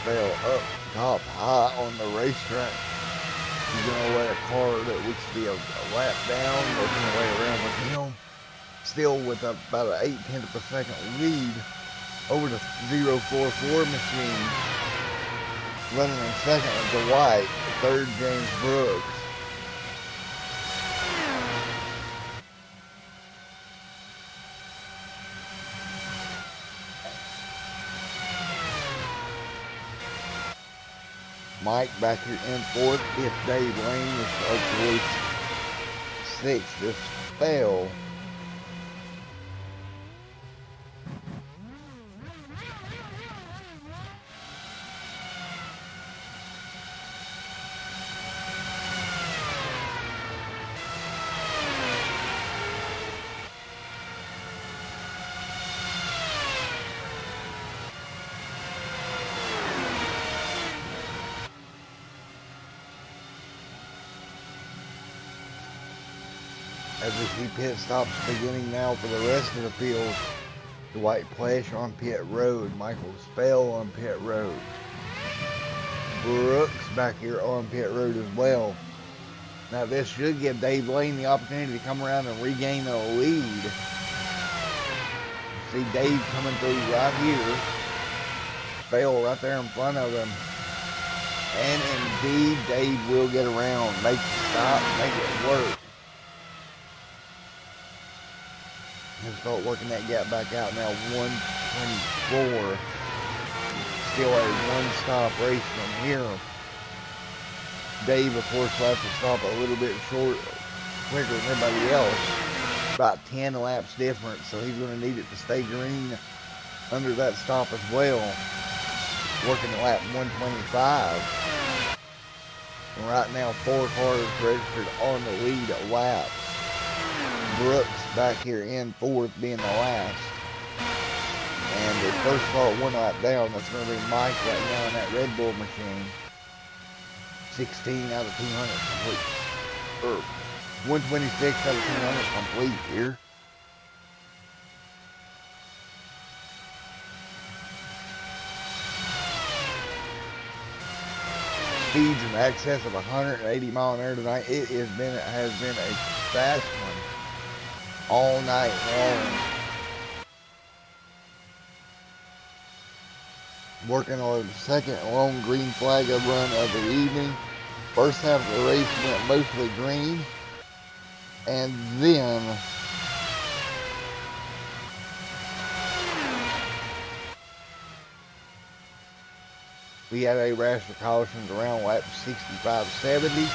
Spell up top high on the racetrack. He's gonna let a car that looks to be a lap down, working their way around with him. Still with about an 8/10 of a second lead over the 044 machine. Running in second is Dwight, third James Brooks. Mike back here in fourth. If Dave Lane is our choice. Sixth is Spell. As we see pit stops beginning now for the rest of the field. Dwight Plesh on pit road. Michael Spell on pit road. Brooks back here on pit road as well. Now this should give Dave Lane the opportunity to come around and regain the lead. See Dave coming through right here. Spell right there in front of him. And indeed, Dave will get around. Make the stop, make it work. He'll start working that gap back out now. 124. Still a one-stop race from here. Dave, of course, will have to stop a little bit quicker than everybody else. About 10 laps difference, so he's going to need it to stay green under that stop as well. Working at lap 125. And right now, 4 cars registered on the lead lap. Brooks back here in fourth, being the last. And the first car 1 lap down, that's going to be Mike right now in that Red Bull machine. 16 out of 200 complete. Or 126 out of 200 complete here. Speeds in excess of 180 mile an hour tonight. It has been a fast one all night long. Working on the second lone green flag run of the evening. First half of the race went mostly green, and then we had a rash of cautions around lap 65-70.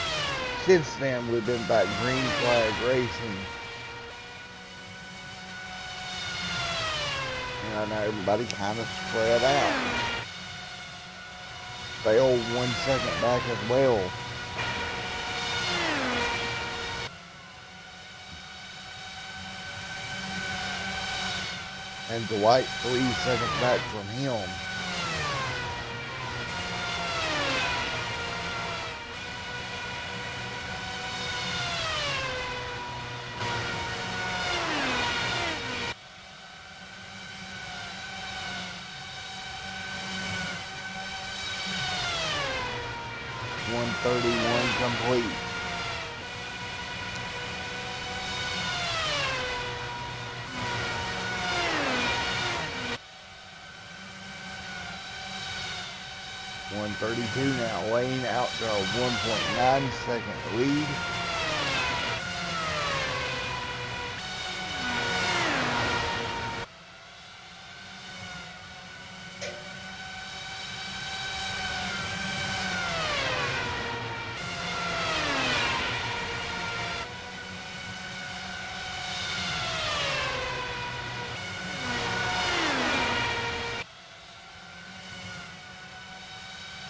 Since then, we've been back green flag racing. And I know everybody kind of spread out. Spell 1 second back as well. And Dwight 3 seconds back from him. Complete. .132 now. Lane out to a 1.9 second lead.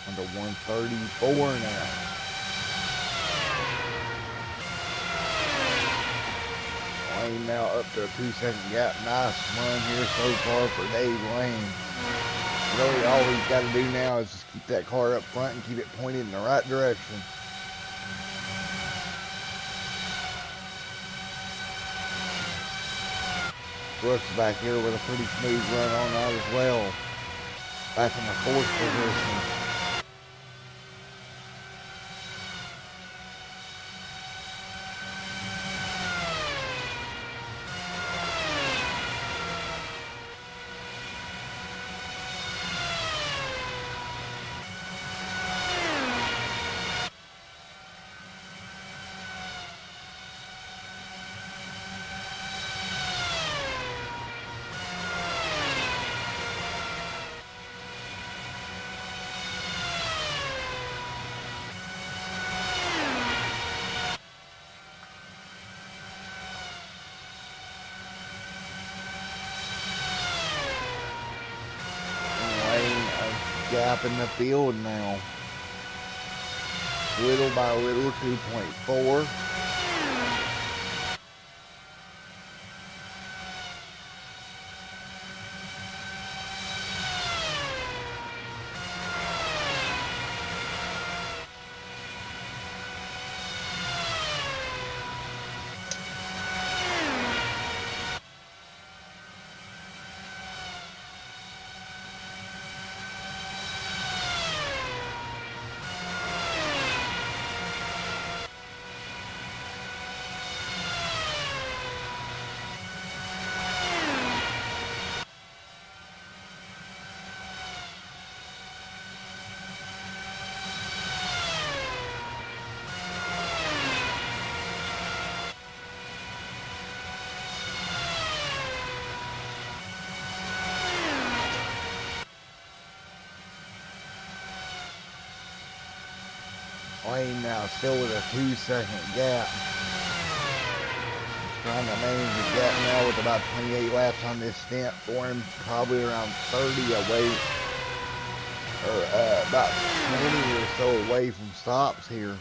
Under 134 now. Lane now up to a 2 second gap. Nice run here so far for Dave Lane. Really all he's got to do now is just keep that car up front and keep it pointed in the right direction. Brooks back here with a pretty smooth run on that as well. back in the fourth position. Gap in the field now. Little by little, 2.4. Lane now still with a 2-second gap. Trying to manage the gap now with about 28 laps on this stint for him, probably around 30 away, or about 20 or so away from stops here.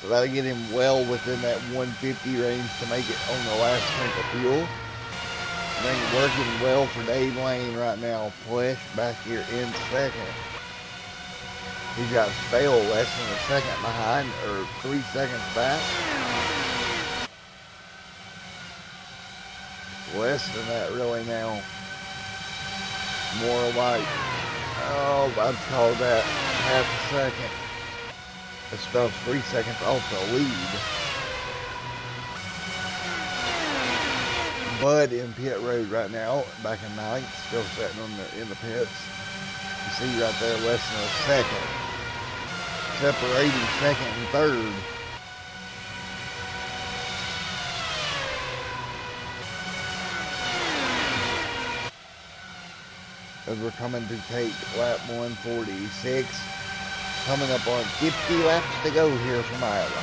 So that'll get him well within that 150 range to make it on the last tank of fuel. I think working well for Dave Lane right now. Flesh back here in second. He's got Spale less than a second behind, or 3 seconds back. Less than that really now. More like, oh, I'd call that half a second. This stuff's 3 seconds off the lead. Bud in pit road right now, back in ninth, still sitting in the pits. You see right there, less than a second. Separating second and third. As we're coming to take lap 146. Coming up on 50 laps to go here from Iowa.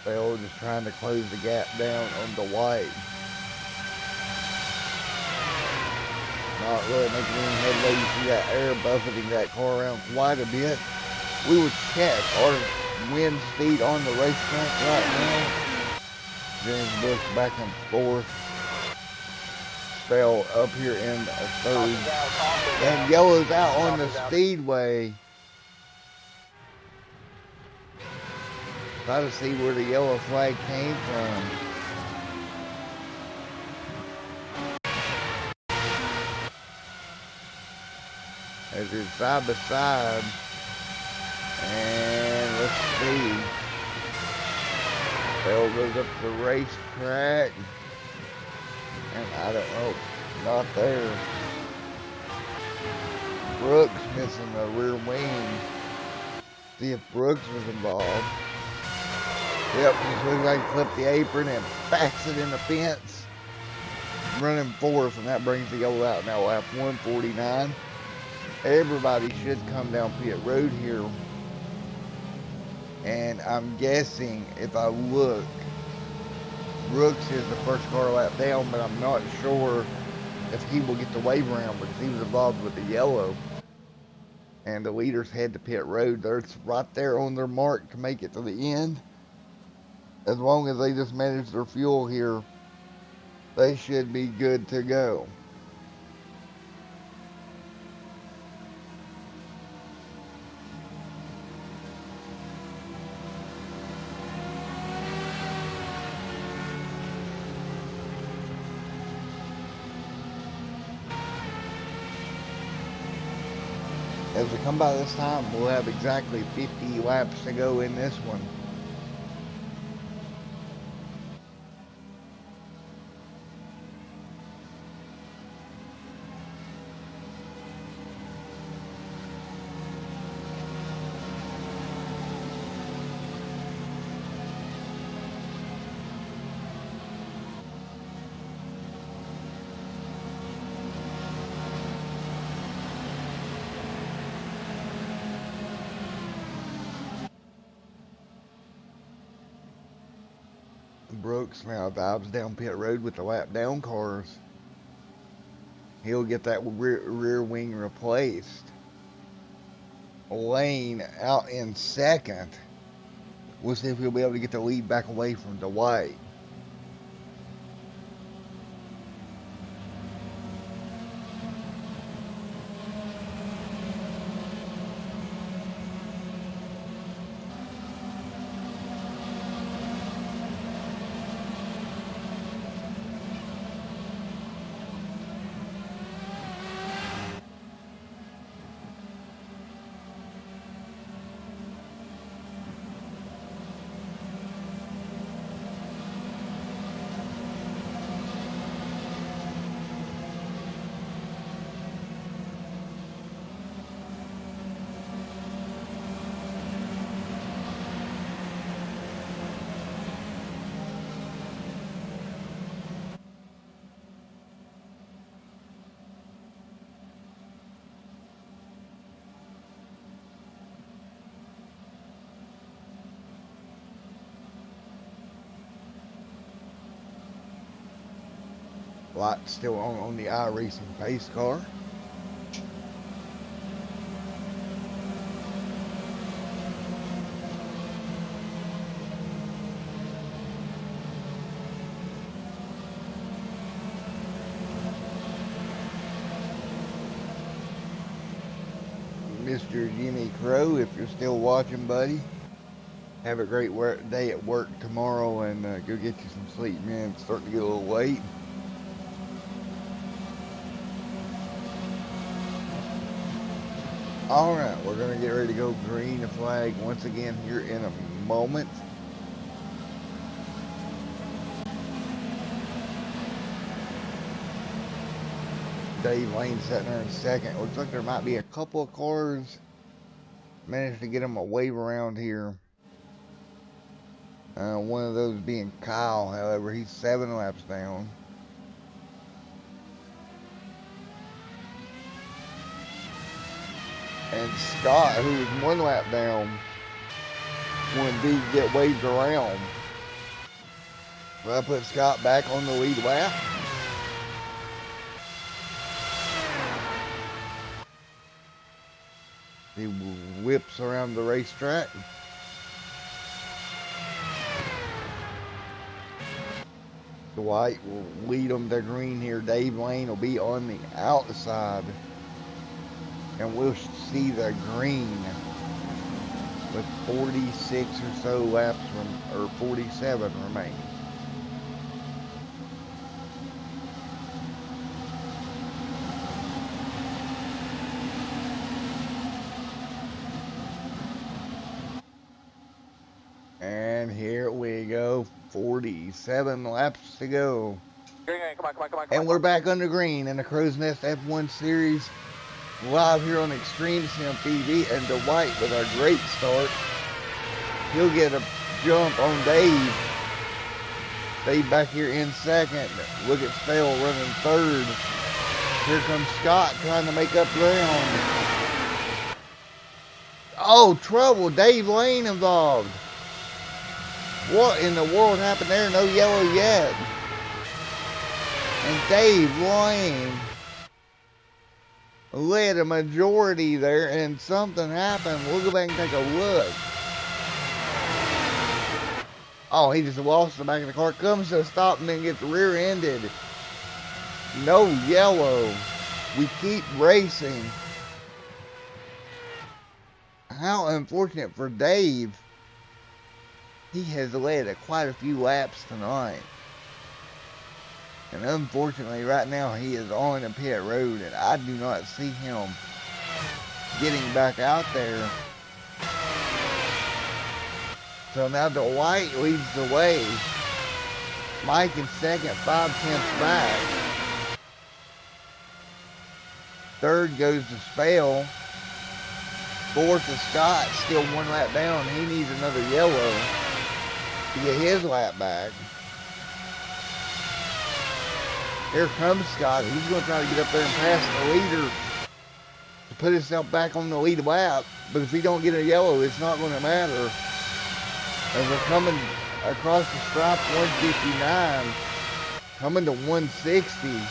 Bell just trying to close the gap down on the white. Not really making any headway. You see that air buffeting that car around quite a bit. We would check our wind speed on the racetrack right now. James Bush back and forth. Spell up here in a third. And yellow's out on the speedway. Try to see where the yellow flag came from. As it's side by side. And let's see. Bell goes up the racetrack. And I don't know. Not there. Brooks missing the rear wing. See if Brooks was involved. Yep, just looks like he flipped the apron and backs it in the fence. Running fourth, and that brings the yellow out now. Lap 149. Everybody should come down pit road here. And I'm guessing, if I look, Brooks is the first car lap down, but I'm not sure if he will get the wave around because he was involved with the yellow. And the leaders head to pit road. They're right there on their mark to make it to the end. As long as they just manage their fuel here, they should be good to go. As we come by this time, we'll have exactly 50 laps to go in this one. Brooks now dives down pit road with the lap down cars. He'll get that rear wing replaced. Lane out in second. We'll see if he'll be able to get the lead back away from Dwight. Light still on the iRacing pace car. Mr. Jimmy Crow, if you're still watching, buddy, have a great day at work tomorrow, and go get you some sleep, man. It's starting to get a little late. Alright, we're going to get ready to go green the flag once again here in a moment. Dave Lane sitting there in second. Looks like there might be a couple of cars. Managed to get him a wave around here. One of those being Kyle, however, he's 7 laps down. And Scott, who was 1 lap down, when these get waved around. Well, I put Scott back on the lead lap. He whips around the racetrack. Dwight will lead them to green here. Dave Lane will be on the outside. And we'll see the green with 46 or so laps or 47 remaining. And here we go, 47 laps to go. And we're back under green in the Crowsnest F1 Series, live here on Extreme Sim TV, and Dwight with a great start. He'll get a jump on Dave. Dave back here in second. Look at Spell running third. Here comes Scott trying to make up ground. Oh, trouble. Dave Lane involved. What in the world happened there? No yellow yet. And Dave Lane led a majority there, and something happened. We'll go back and take a look. Oh, he just lost the back of the car. Comes to a stop and then gets rear-ended. No yellow. We keep racing. How unfortunate for Dave. He has led quite a few laps tonight. And unfortunately, right now, he is on the pit road, and I do not see him getting back out there. So now Dwight leads the way. Mike in second, 5/10 back. Third goes to Spale. Fourth is Scott, still 1 lap down. He needs another yellow to get his lap back. Here comes Scott. He's going to try to get up there and pass the leader to put himself back on the lead lap. But if he don't get a yellow, it's not going to matter. As they're coming across the stripe, 159, coming to 160.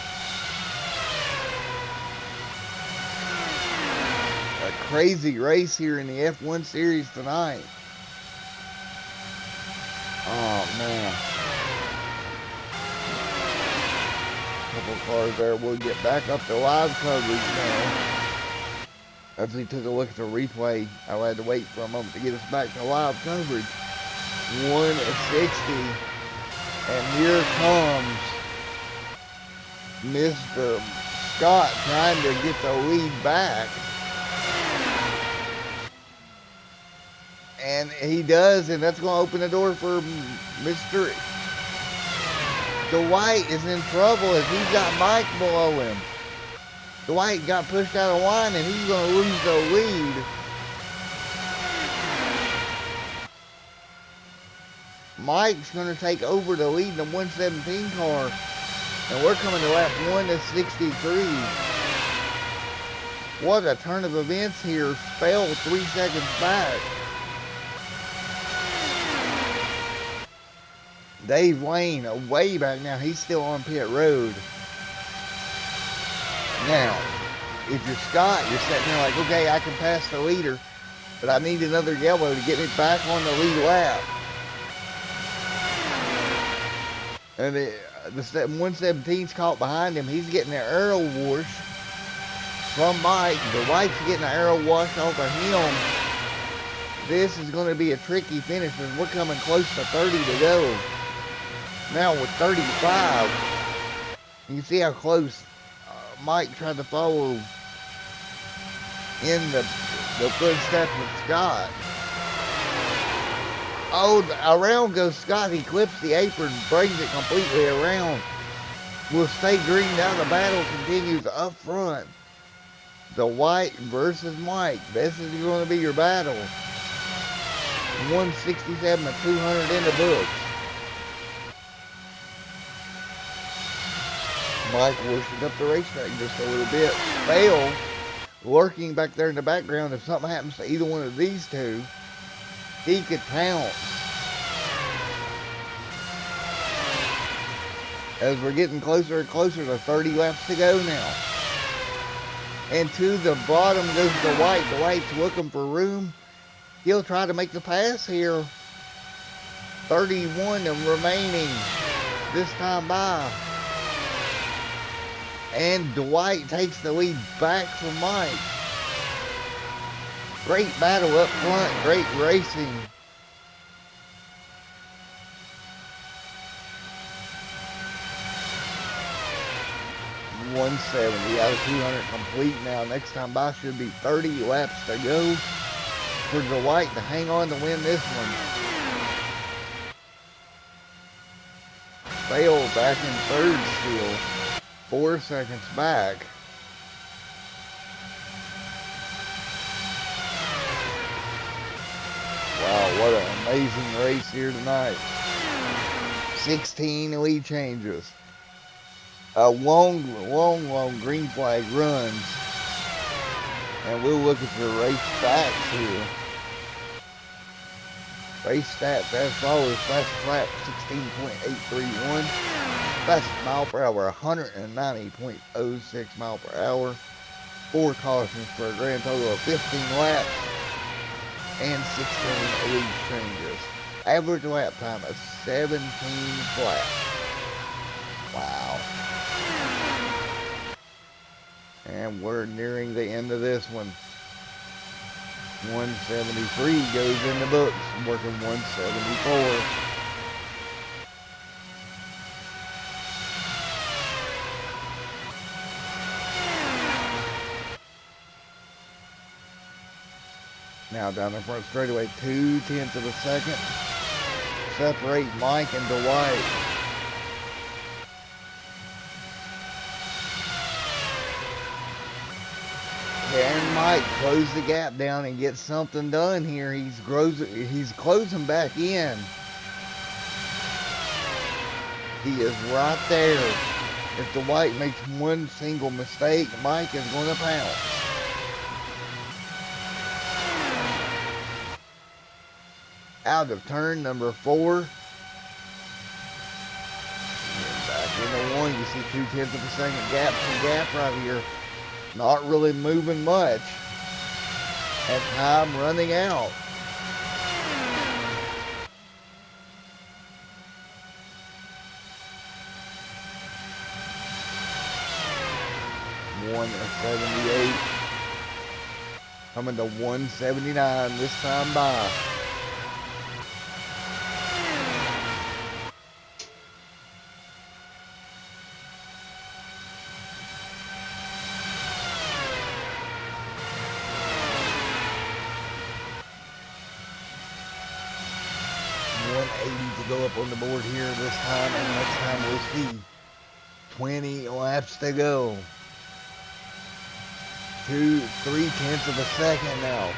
A crazy race here in the F1 Series tonight. Oh, man. Couple cars there. We'll get back up to live coverage now. As we took a look at the replay, I had to wait for a moment to get us back to live coverage. 160. And here comes Mr. Scott trying to get the lead back. And he does, and that's going to open the door for Mr. Dwight is in trouble as he's got Mike below him. Dwight got pushed out of line and he's going to lose the lead. Mike's going to take over the lead in the 117 car. And we're coming to lap 1 to 63. What a turn of events here. Spell 3 seconds back. Dave Lane, way back now, he's still on pit road. Now, if you're Scott, you're sitting there like, okay, I can pass the leader, but I need another yellow to get me back on the lead lap. And the 117's caught behind him. He's getting the arrow wash from Mike. The White's getting the arrow wash off of him. This is going to be a tricky finish as we're coming close to 30 to go. Now with 35, you can see how close Mike tried to follow in the footsteps of Scott. Oh, around goes Scott. He clips the apron, brings it completely around. Will stay green. Now the battle continues up front. The White versus Mike. This is going to be your battle. 167 to 200 in the books. Mike working up the racetrack just a little bit. Fail lurking back there in the background. If something happens to either one of these two, he could pounce. As we're getting closer and closer to 30 laps to go now. And to the bottom goes the White. The White's looking for room. He'll try to make the pass here. 31 and remaining this time by. And Dwight takes the lead back from Mike. Great battle up front. Great racing. .170 out of 200 complete now. Next time by should be 30 laps to go for Dwight to hang on to win this one. Fail back in third still. 4 seconds back. Wow, what an amazing race here tonight. 16 lead changes. A long green flag runs. And we'll look at the race stats here. Race stats as follows. Fastest lap 16.831. Fastest mile per hour 190.06 mile per hour. 4 cautions for a grand total of 15 laps and 16 lead changes. Average lap time of 17 flat. Wow. And we're nearing the end of this one. 173 goes in the books. I'm working 174. Now down the front straightaway, 0.2 of a second. Separate Mike and Dwight. Can Mike close the gap down and get something done here? He's closing back in. He is right there. If Dwight makes one single mistake, Mike is going to pounce. Out of turn number 4. And back into 1. You see 0.2 of a second gap right here. Not really moving much. And time running out. .178. Coming to 179 this time by. To go up on the board here this time, and next time we'll see 20 laps to go. 3/10 of a second now.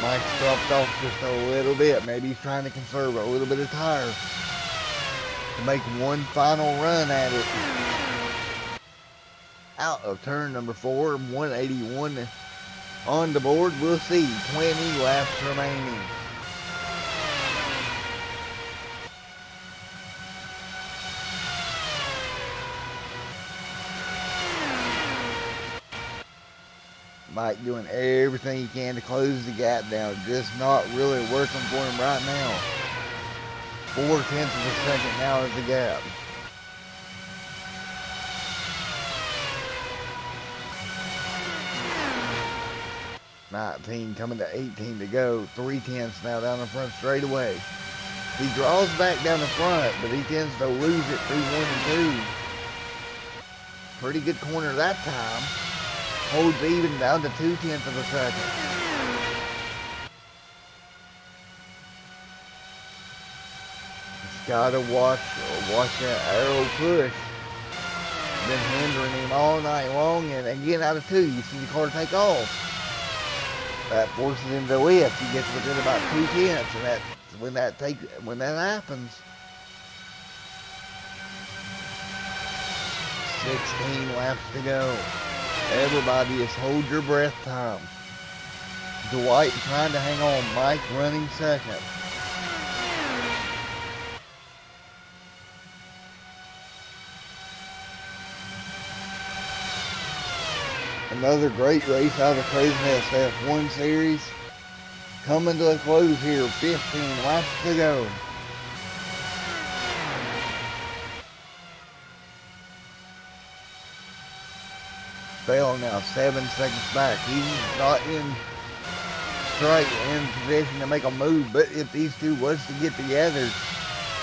Mike's dropped off just a little bit. Maybe he's trying to conserve a little bit of tire to make one final run at it. Out of turn number 4, 181 on the board. We'll see 20 laps remaining. Mike doing everything he can to close the gap down. Just not really working for him right now. 0.4 of a second now is the gap. .19 coming to 18 to go. 0.3 now down the front straightaway. He draws back down the front, but he tends to lose it through 1 and 2. Pretty good corner that time. Holds even down to 0.2 of a second. Just gotta watch that arrow push. Been hindering him all night long, and again out of 2, you see the car take off. That forces him to lift. He gets within about 0.2, and that's when that happens. 16 laps to go. Everybody is hold your breath time. Dwight trying to hang on. Mike running second. Another great race out of Crowsnest F1 Series. Coming to a close here. 15 laps to go. Bell now 7 seconds back. He's not in position to make a move, but if these two was to get together,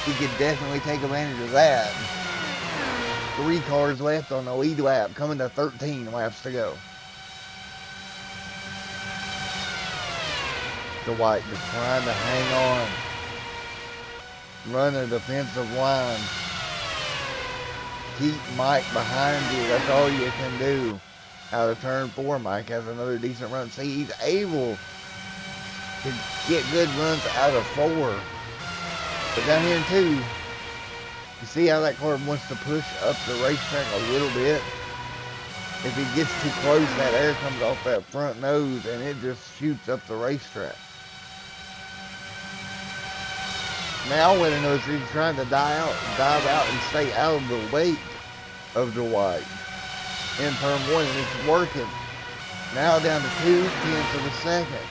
he could definitely take advantage of that. 3 cars left on the lead lap, coming to 13 laps to go. Dwight just trying to hang on. Run a defensive line. Keep Mike behind you. That's all you can do. Out of turn 4, Mike has another decent run. See, he's able to get good runs out of 4. But down here in 2, you see how that car wants to push up the racetrack a little bit. If he gets too close, that air comes off that front nose and it just shoots up the racetrack. Now what I know is he's trying to dive out and stay out of the weight of Dwight in turn 1, and it's working. Now down to 0.2 of a second.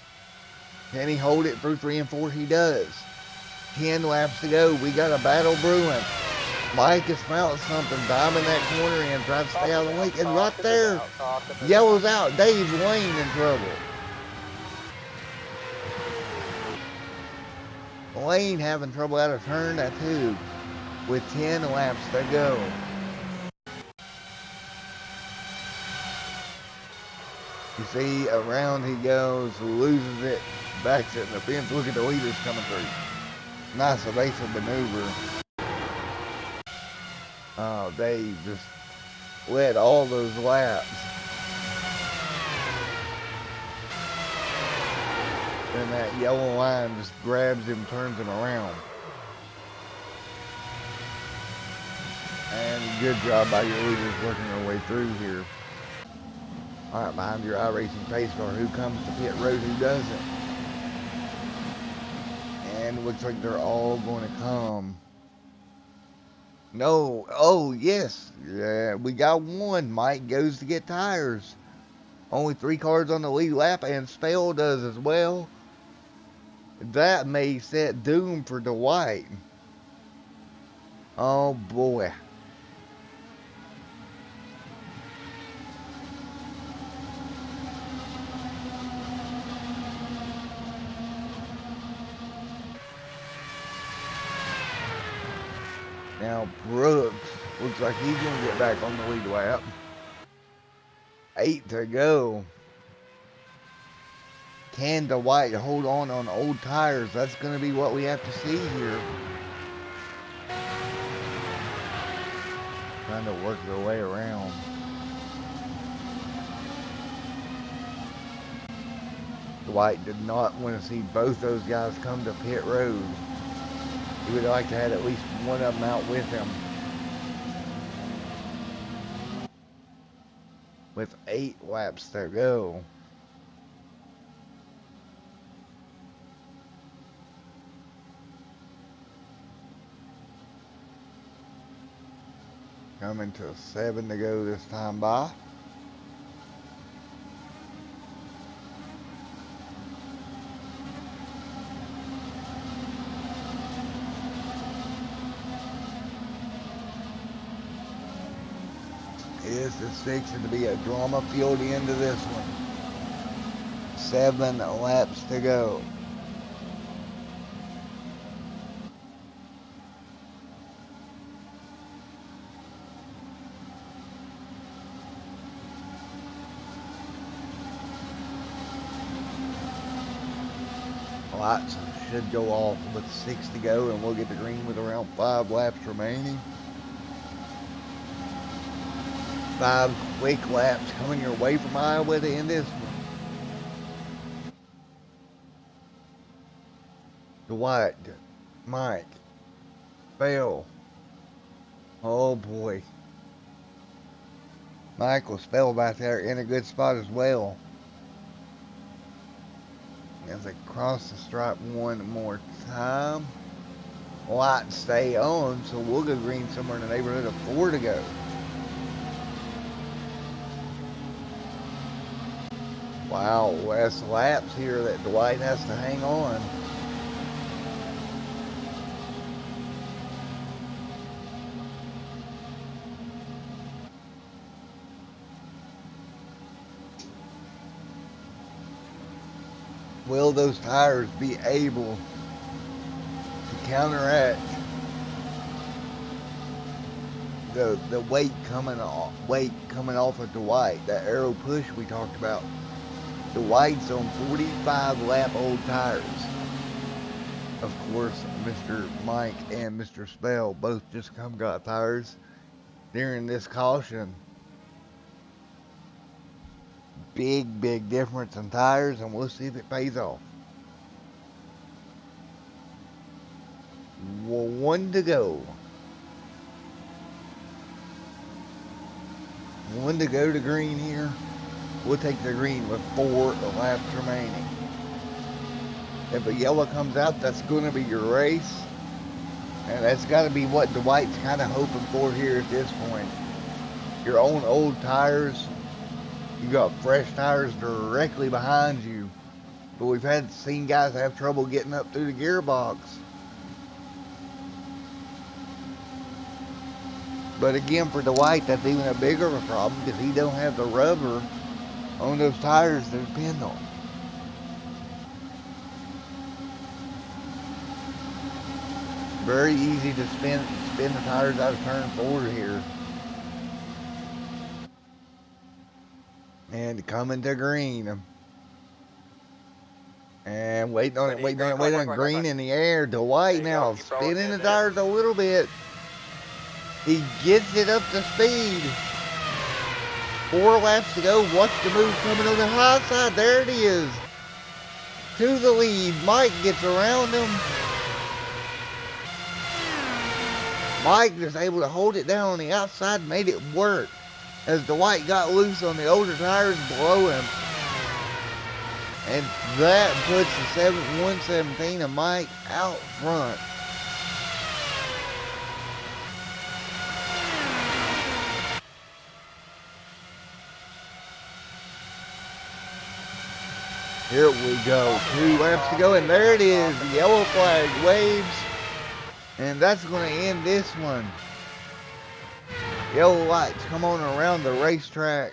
Can he hold it through 3 and 4? He does. 10 laps to go. We got a battle brewing. Mike has found something, diving that corner in, trying to stay out of the way. And right there, yellows out. Dave's Lane in trouble. Lane having trouble out of turn 2 with 10 laps to go. You see, around he goes, loses it, backs it in the fence. Look at the leaders coming through. Nice evasive maneuver. They just led all those laps. And that yellow line just grabs him, turns him around. And good job by your leaders working their way through here. All right, behind your iRacing pace car, who comes to pit road, who doesn't? And it looks like they're all going to come. No, oh yes, yeah, we got one. Mike goes to get tires. Only 3 cars on the lead lap, and Spell does as well. That may set doom for Dwight. Oh boy. Now Brooks looks like he's going to get back on the lead lap. 8 to go. Can Dwight hold on old tires? That's going to be what we have to see here. Trying to work their way around. Dwight did not want to see both those guys come to pit road. He would like to have at least one of them out with him. With 8 laps to go. Coming to 7 to go this time by. This is fixing to be a drama-filled end to this one. 7 laps to go. Lights should go off with 6 to go, and we'll get the green with around 5 laps remaining. 5 quick laps coming your way from Iowa to end this one. Dwight, Mike, Bell. Oh boy. Michael Spell back there in a good spot as well. As they cross the stripe one more time. Lights stay on, so we'll go green somewhere in the neighborhood of 4 to go. Wow, last laps here that Dwight has to hang on. Will those tires be able to counteract the weight coming off of Dwight, that aero push we talked about? Dwight's on 45 lap old tires. Of course, Mr. Mike and Mr. Spell both just got tires during this caution. Big difference in tires, and we'll see if it pays off. 1 to go. 1 to go to green here. We'll take the green with 4 laps remaining. If a yellow comes out, that's going to be your race. And that's got to be what Dwight's kind of hoping for here at this point. Your own old tires. You got fresh tires directly behind you. But we've seen guys have trouble getting up through the gearbox. But again, for Dwight, that's even a bigger of a problem because he don't have the rubber on those tires to depend on. Very easy to spin the tires out of turn 4 here. And coming to green. And waiting on it, waiting on it, waiting on it. Green in the air. Dwight now spinning the tires a little bit. He gets it up to speed. 4 laps to go. Watch the move coming on the high side. There it is. To the lead. Mike gets around him. Mike is able to hold it down on the outside, made it work. As Dwight got loose on the older tires below him. And that puts the 117 of Mike out front. Here we go. 2 laps to go, and there it is. The yellow flag waves. And that's going to end this one. Yellow lights come on around the racetrack.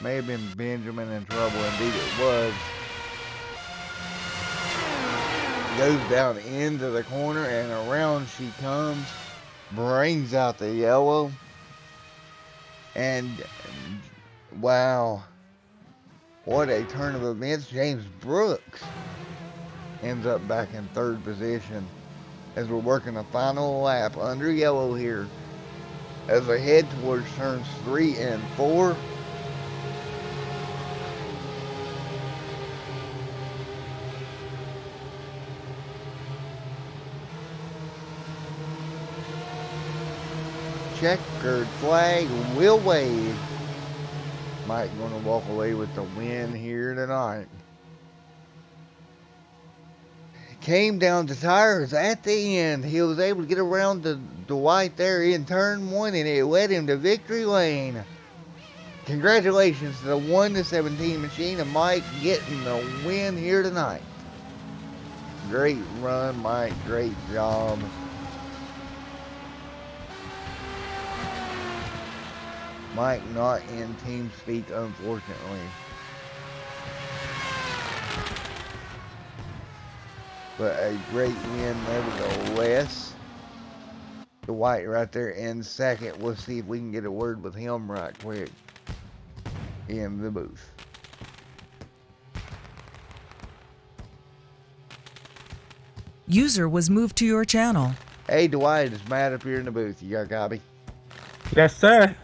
May have been Benjamin in trouble. Indeed it was. Goes down into the corner, and around she comes. Brings out the yellow. And wow. What a turn of events. James Brooks ends up back in 3rd position as we're working the final lap under yellow here as we head towards turns 3 and 4. Checkered flag will wave. Mike going to walk away with the win here tonight. Came down to tires at the end. He was able to get around the Dwight there in turn 1, and it led him to victory lane. Congratulations to the 1-17 machine and Mike getting the win here tonight. Great run, Mike. Great job. Mike not in team speak, unfortunately. But a great win nevertheless. Dwight right there in 2nd. We'll see if we can get a word with him right quick in the booth. User was moved to your channel. Hey, Dwight, it's Matt up here in the booth. You got a copy? Yes, sir.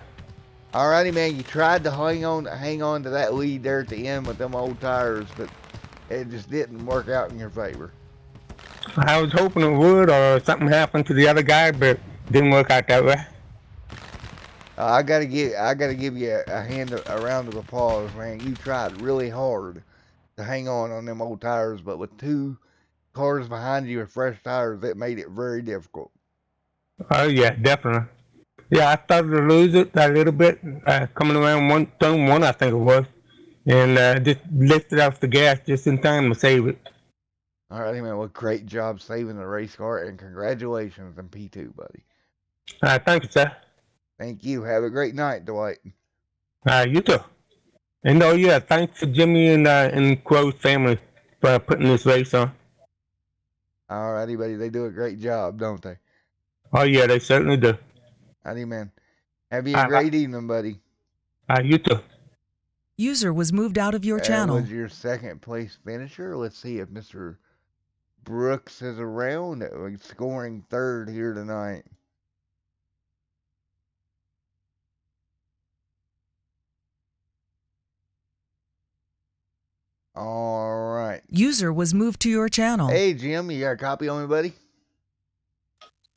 Alrighty, man. You tried to hang on to that lead there at the end with them old tires, but it just didn't work out in your favor. I was hoping it would, or something happened to the other guy, but didn't work out that way. I gotta give you a round of applause, man. You tried really hard to hang on them old tires, but with 2 cars behind you with fresh tires, it made it very difficult. Oh yeah, definitely. Yeah, I started to lose it a little bit, coming around turn 1, I think it was, and just lifted off the gas just in time to save it. Alrighty, man. Well, great job saving the race car, and congratulations on P2, buddy. Thank you, sir. Thank you. Have a great night, Dwight. You too. And oh yeah, thanks to Jimmy and Crow's family for putting this race on. Alrighty, buddy. They do a great job, don't they? Oh yeah, they certainly do. Alrighty, man. Have you a great evening, buddy. You too. User was moved out of your channel. That was your 2nd place finisher. Let's see if Mr. Brooks is around, scoring 3rd here tonight. All right. User was moved to your channel. Hey, Jim, you got a copy on me, buddy?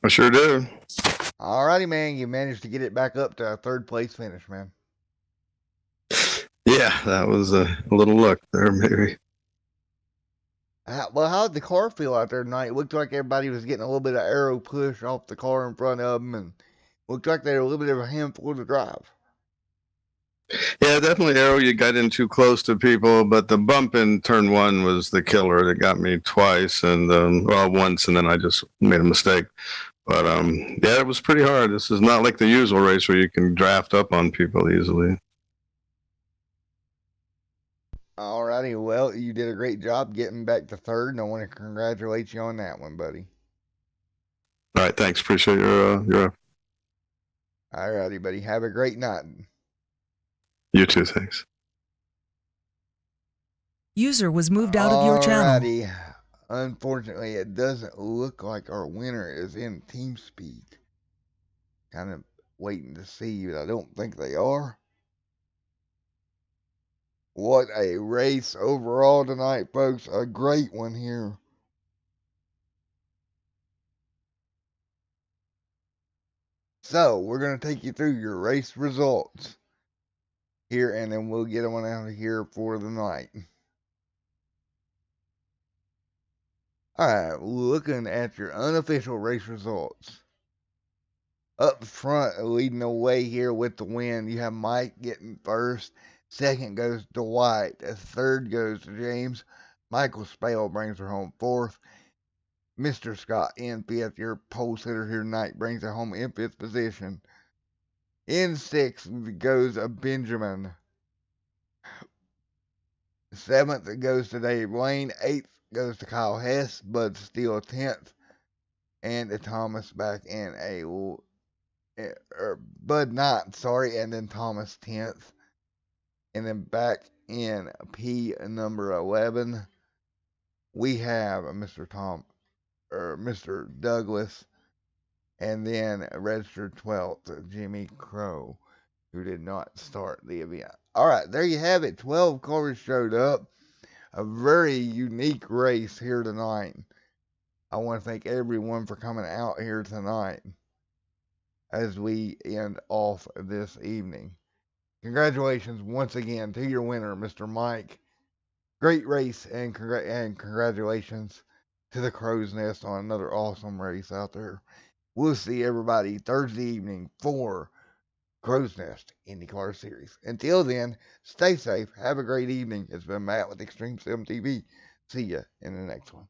I sure do. Alrighty, man. You managed to get it back up to a 3rd place finish, man. Yeah, that was a little luck there, maybe. Well, how did the car feel out there tonight? It looked like everybody was getting a little bit of aero push off the car in front of them, and looked like they were a little bit of a handful to drive. Yeah, definitely, Arrow, you got in too close to people, but the bump in turn 1 was the killer. That got me twice, and once, and then I just made a mistake. But yeah, it was pretty hard. This is not like the usual race where you can draft up on people easily. Alrighty, well, you did a great job getting back to 3rd, and I want to congratulate you on that one, buddy. All right, thanks. Appreciate your Alrighty, buddy. Have a great night. You too. Thanks. User was moved out of your channel. Alrighty. Unfortunately, it doesn't look like our winner is in TeamSpeak. Kind of waiting to see, but I don't think they are. What a race overall tonight, folks. A great one here. So, we're going to take you through your race results here, and then we'll get on out of here for the night. Alright, looking at your unofficial race results. Up front, leading the way here with the win, you have Mike getting first. Second goes to Dwight. Third goes to James. Michael Spale brings her home fourth. Mr. Scott in fifth. Your pole sitter here tonight brings her home in fifth position. In sixth goes Benjamin. Seventh goes to Dave Lane. Eighth goes to Kyle Hess. Bud Steele 10th. And Thomas back in Bud Knight, sorry, and then Thomas 10th. And then back in P number 11, we have Mr. Douglas, and then registered 12th, Jimmy Crow, who did not start the event. All right, there you have it. 12 cars showed up. A very unique race here tonight. I want to thank everyone for coming out here tonight as we end off this evening. Congratulations once again to your winner, Mr. Mike. Great race, and congratulations to the Crow's Nest on another awesome race out there. We'll see everybody Thursday evening for Crow's Nest IndyCar Series. Until then, stay safe. Have a great evening. It's been Matt with Extreme Sim TV. See ya in the next one.